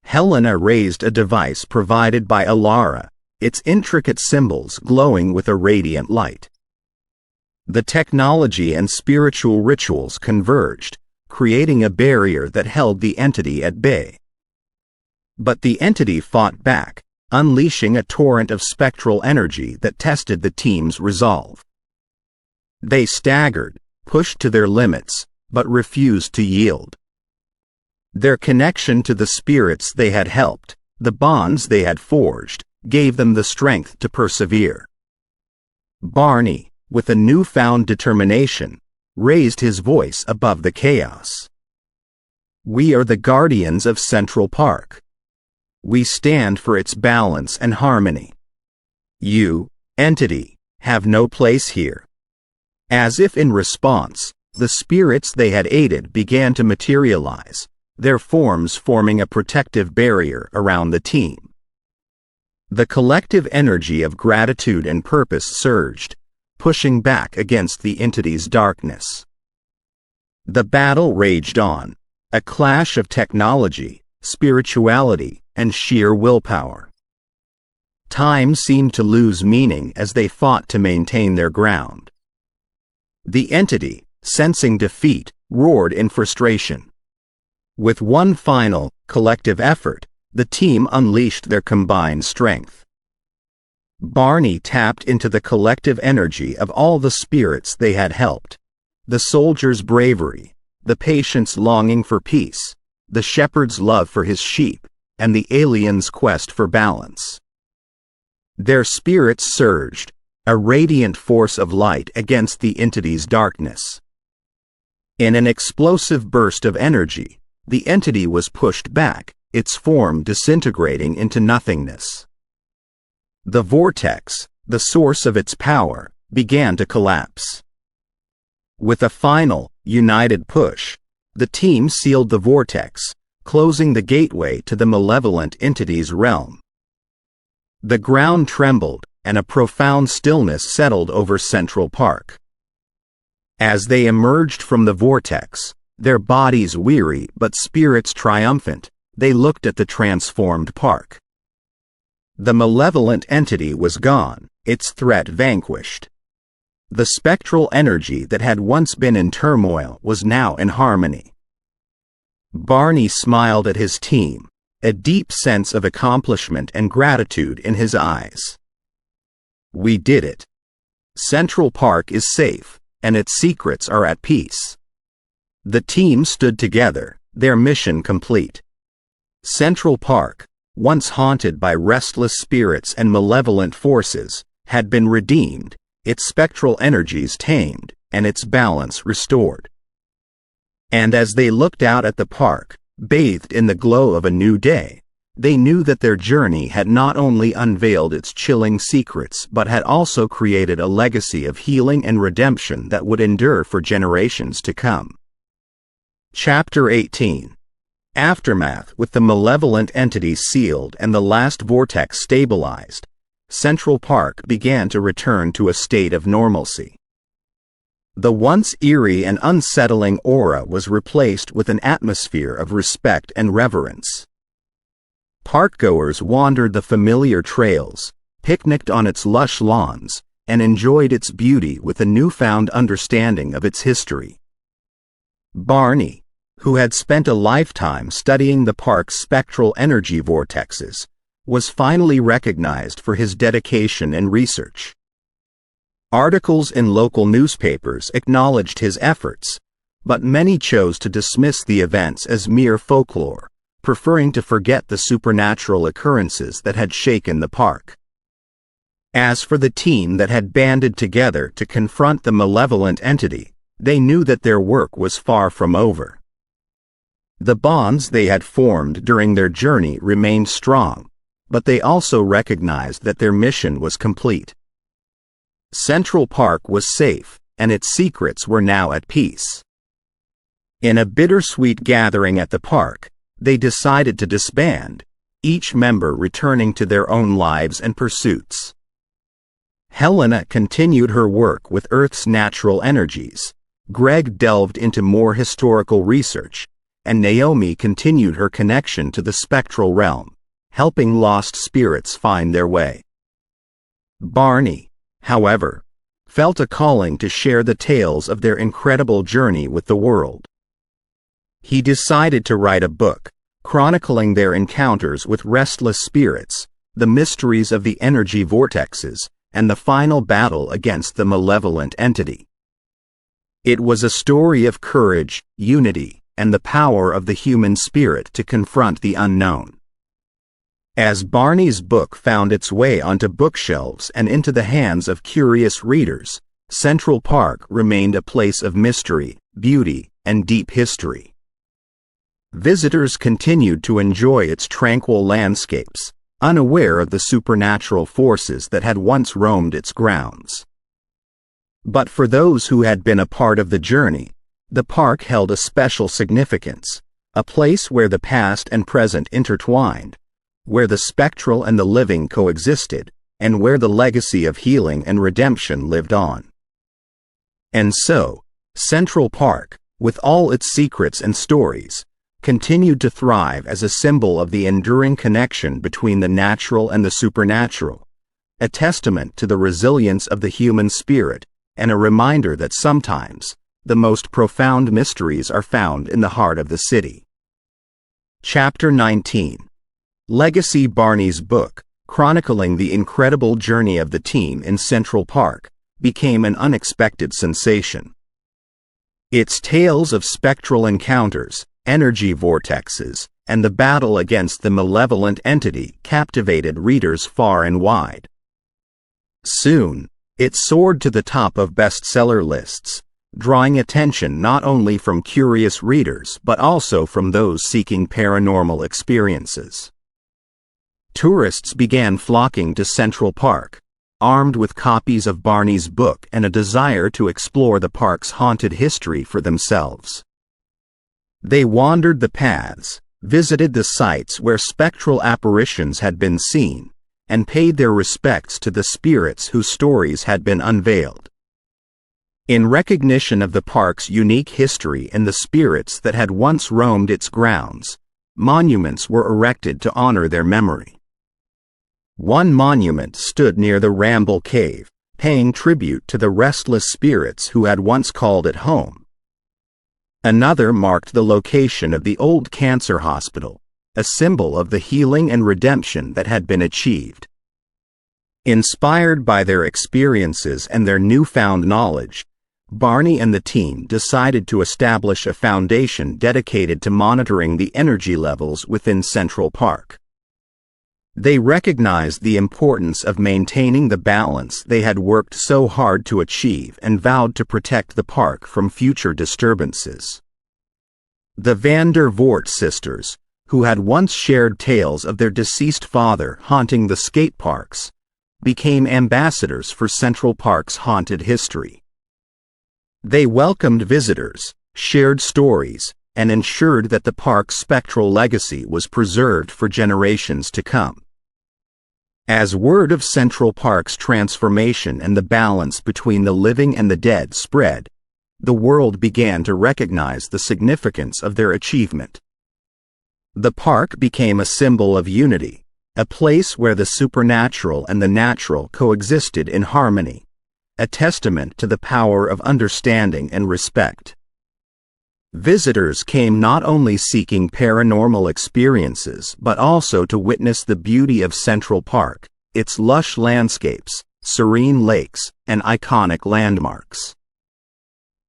Helena raised a device provided by Alara, its intricate symbols glowing with a radiant light. The technology and spiritual rituals converged, creating a barrier that held the entity at bay. But the entity fought back, unleashing a torrent of spectral energy that tested the team's resolve. They staggered, pushed to their limits, but refused to yield. Their connection to the spirits they had helped, the bonds they had forged, gave them the strength to persevere. Barney, with a newfound determination, raised his voice above the chaos. "We are the guardians of Central Park. We stand for its balance and harmony. You, entity, have no place here." As if in response, the spirits they had aided began to materialize, their forms forming a protective barrier around the team. The collective energy of gratitude and purpose surged, pushing back against the entity's darkness. The battle raged on, a clash of technology, spirituality, and sheer willpower. Time seemed to lose meaning as they fought to maintain their ground. The entity, sensing defeat, roared in frustration. With one final, collective effort, the team unleashed their combined strength. Barney tapped into the collective energy of all the spirits they had helped. The soldier's bravery, the patient's longing for peace, the shepherd's love for his sheep, and the alien's quest for balance. Their spirits surged, a radiant force of light against the entity's darkness. In an explosive burst of energy, the entity was pushed back, its form disintegrating into nothingness. The vortex, the source of its power, began to collapse. With a final, united push, the team sealed the vortex, closing the gateway to the malevolent entity's realm. The ground trembled, and a profound stillness settled over Central Park. As they emerged from the vortex, their bodies weary but spirits triumphant, they looked at the transformed park. The malevolent entity was gone, its threat vanquished. The spectral energy that had once been in turmoil was now in harmony. Barney smiled at his team, a deep sense of accomplishment and gratitude in his eyes. "We did it. Central Park is safe, and its secrets are at peace." The team stood together, their mission complete. Central Park, once haunted by restless spirits and malevolent forces, had been redeemed, its spectral energies tamed, and its balance restored. And as they looked out at the park, bathed in the glow of a new day, they knew that their journey had not only unveiled its chilling secrets but had also created a legacy of healing and redemption that would endure for generations to come. Chapter 18. Aftermath. With the malevolent entity sealed and the last vortex stabilized, Central Park began to return to a state of normalcy. The once eerie and unsettling aura was replaced with an atmosphere of respect and reverence. Parkgoers wandered the familiar trails, picnicked on its lush lawns, and enjoyed its beauty with a newfound understanding of its history. Barney, who had spent a lifetime studying the park's spectral energy vortexes, was finally recognized for his dedication and research. Articles in local newspapers acknowledged his efforts, but many chose to dismiss the events as mere folklore, preferring to forget the supernatural occurrences that had shaken the park. As for the team that had banded together to confront the malevolent entity, they knew that their work was far from over. The bonds they had formed during their journey remained strong, but they also recognized that their mission was complete. Central Park was safe, and its secrets were now at peace. In a bittersweet gathering at the park, they decided to disband, each member returning to their own lives and pursuits. Helena continued her work with Earth's natural energies, Greg delved into more historical research, and Naomi continued her connection to the spectral realm, helping lost spirits find their way. Barney, however, felt a calling to share the tales of their incredible journey with the world. He decided to write a book, chronicling their encounters with restless spirits, the mysteries of the energy vortexes, and the final battle against the malevolent entity. It was a story of courage, unity, and the power of the human spirit to confront the unknown. As Barney's book found its way onto bookshelves and into the hands of curious readers, Central Park remained a place of mystery, beauty, and deep history. Visitors continued to enjoy its tranquil landscapes, unaware of the supernatural forces that had once roamed its grounds. But for those who had been a part of the journey, the park held a special significance, a place where the past and present intertwined, where the spectral and the living coexisted, and where the legacy of healing and redemption lived on. And so, Central Park, with all its secrets and stories, continued to thrive as a symbol of the enduring connection between the natural and the supernatural, a testament to the resilience of the human spirit, and a reminder that sometimes, the most profound mysteries are found in the heart of the city. Chapter 19. Legacy. Barney's book, chronicling the incredible journey of the team in Central Park, became an unexpected sensation. Its tales of spectral encounters, energy vortexes, and the battle against the malevolent entity captivated readers far and wide. Soon, it soared to the top of bestseller lists, drawing attention not only from curious readers but also from those seeking paranormal experiences. Tourists began flocking to Central Park, armed with copies of Barney's book and a desire to explore the park's haunted history for themselves. They wandered the paths, visited the sites where spectral apparitions had been seen, and paid their respects to the spirits whose stories had been unveiled. In recognition of the park's unique history and the spirits that had once roamed its grounds, monuments were erected to honor their memory. One monument stood near the Ramble Cave, paying tribute to the restless spirits who had once called it home. Another marked the location of the old cancer hospital, a symbol of the healing and redemption that had been achieved. Inspired by their experiences and their newfound knowledge, Barney and the team decided to establish a foundation dedicated to monitoring the energy levels within Central Park. They recognized the importance of maintaining the balance they had worked so hard to achieve and vowed to protect the park from future disturbances. The Van der Voort sisters, who had once shared tales of their deceased father haunting the skate parks, became ambassadors for Central Park's haunted history. They welcomed visitors, shared stories, and ensured that the park's spectral legacy was preserved for generations to come. As word of Central Park's transformation and the balance between the living and the dead spread, the world began to recognize the significance of their achievement. The park became a symbol of unity, a place where the supernatural and the natural coexisted in harmony, a testament to the power of understanding and respect. Visitors came not only seeking paranormal experiences but also to witness the beauty of Central Park, its lush landscapes, serene lakes, and iconic landmarks.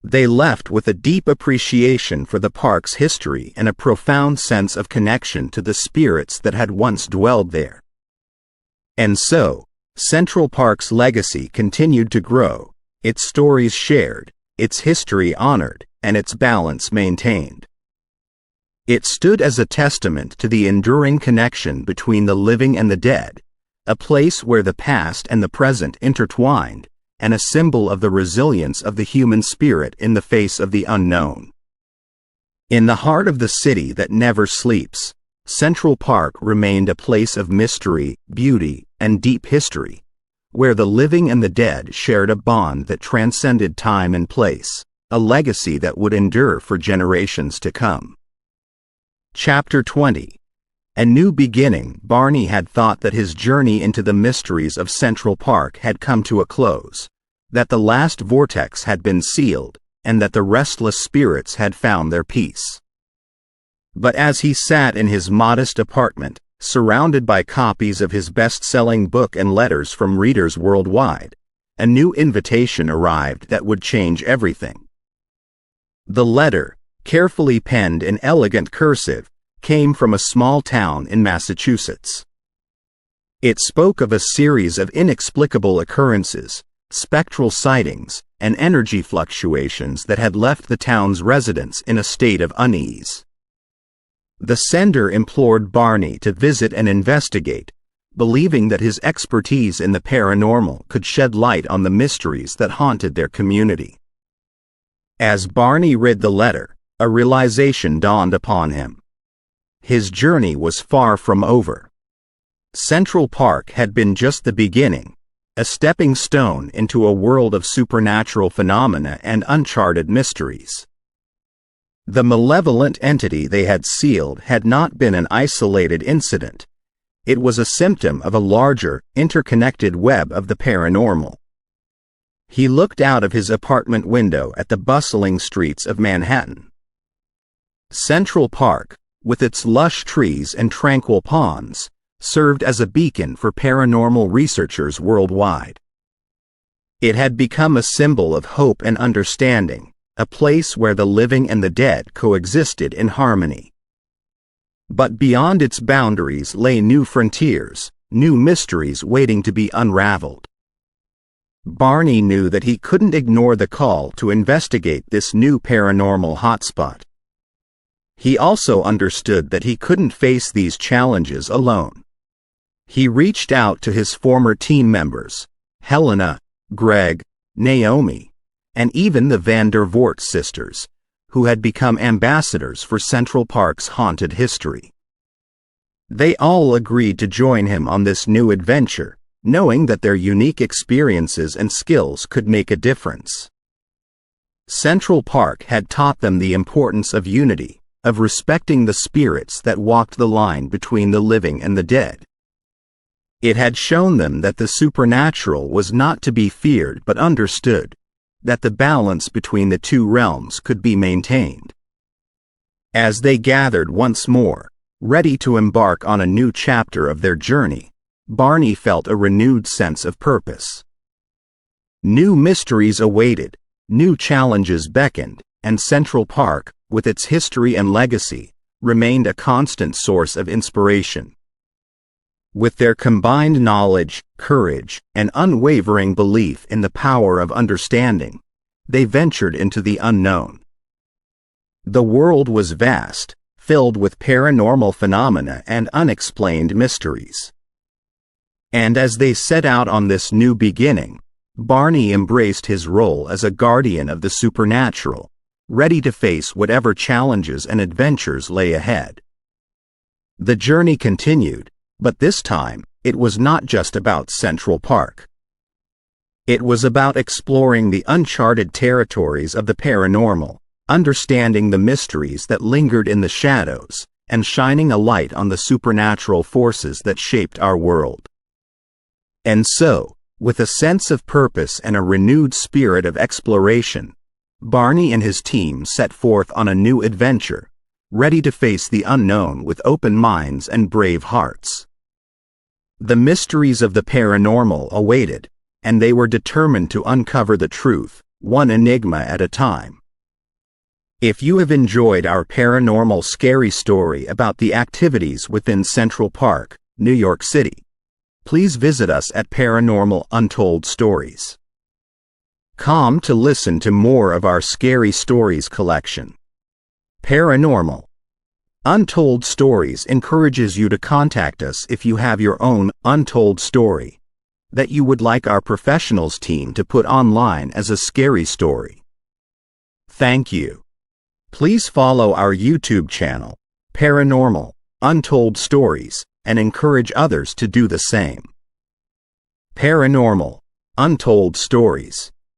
They left with a deep appreciation for the park's history and a profound sense of connection to the spirits that had once dwelled there. And so, Central Park's legacy continued to grow, its stories shared, its history honored, and its balance maintained. It stood as a testament to the enduring connection between the living and the dead, a place where the past and the present intertwined, and a symbol of the resilience of the human spirit in the face of the unknown. In the heart of the city that never sleeps, Central Park remained a place of mystery, beauty, and deep history, where the living and the dead shared a bond that transcended time and place, a legacy that would endure for generations to come. Chapter 20. A new beginning. Barney had thought that his journey into the mysteries of Central Park had come to a close, that the last vortex had been sealed, and that the restless spirits had found their peace. But as he sat in his modest apartment, surrounded by copies of his best-selling book and letters from readers worldwide, a new invitation arrived that would change everything. The letter, carefully penned in elegant cursive, came from a small town in Massachusetts. It spoke of a series of inexplicable occurrences, spectral sightings, and energy fluctuations that had left the town's residents in a state of unease. The sender implored Barney to visit and investigate, believing that his expertise in the paranormal could shed light on the mysteries that haunted their community. As Barney read the letter, a realization dawned upon him. His journey was far from over. Central Park had been just the beginning, a stepping stone into a world of supernatural phenomena and uncharted mysteries. The malevolent entity they had sealed had not been an isolated incident. It was a symptom of a larger, interconnected web of the paranormal. He looked out of his apartment window at the bustling streets of Manhattan. Central Park, with its lush trees and tranquil ponds, served as a beacon for paranormal researchers worldwide. It had become a symbol of hope and understanding, a place where the living and the dead coexisted in harmony. But beyond its boundaries lay new frontiers, new mysteries waiting to be unraveled. Barney knew that he couldn't ignore the call to investigate this new paranormal hotspot. He also understood that he couldn't face these challenges alone. He reached out to his former team members, Helena, Greg, Naomi, and even the Van der Voort sisters, who had become ambassadors for Central Park's haunted history. They all agreed to join him on this new adventure, knowing that their unique experiences and skills could make a difference. Central Park had taught them the importance of unity, of respecting the spirits that walked the line between the living and the dead. It had shown them that the supernatural was not to be feared but understood, that the balance between the two realms could be maintained. As they gathered once more, ready to embark on a new chapter of their journey, Barney felt a renewed sense of purpose. New mysteries awaited, new challenges beckoned, and Central Park, with its history and legacy, remained a constant source of inspiration. With their combined knowledge, courage, and unwavering belief in the power of understanding, they ventured into the unknown. The world was vast, filled with paranormal phenomena and unexplained mysteries. And as they set out on this new beginning, Barney embraced his role as a guardian of the supernatural, ready to face whatever challenges and adventures lay ahead. The journey continued, but this time, it was not just about Central Park. It was about exploring the uncharted territories of the paranormal, understanding the mysteries that lingered in the shadows, and shining a light on the supernatural forces that shaped our world. And so, with a sense of purpose and a renewed spirit of exploration, Barney and his team set forth on a new adventure, ready to face the unknown with open minds and brave hearts. The mysteries of the paranormal awaited, and they were determined to uncover the truth, one enigma at a time. If you have enjoyed our paranormal scary story about the activities within Central Park, New York City, please visit us at Paranormal Untold Stories. Come to listen to more of our scary stories collection. Paranormal Untold Stories encourages you to contact us if you have your own untold story that you would like our professionals team to put online as a scary story. Thank you. Please follow our YouTube channel, Paranormal Untold Stories, and encourage others to do the same. Paranormal Untold Stories.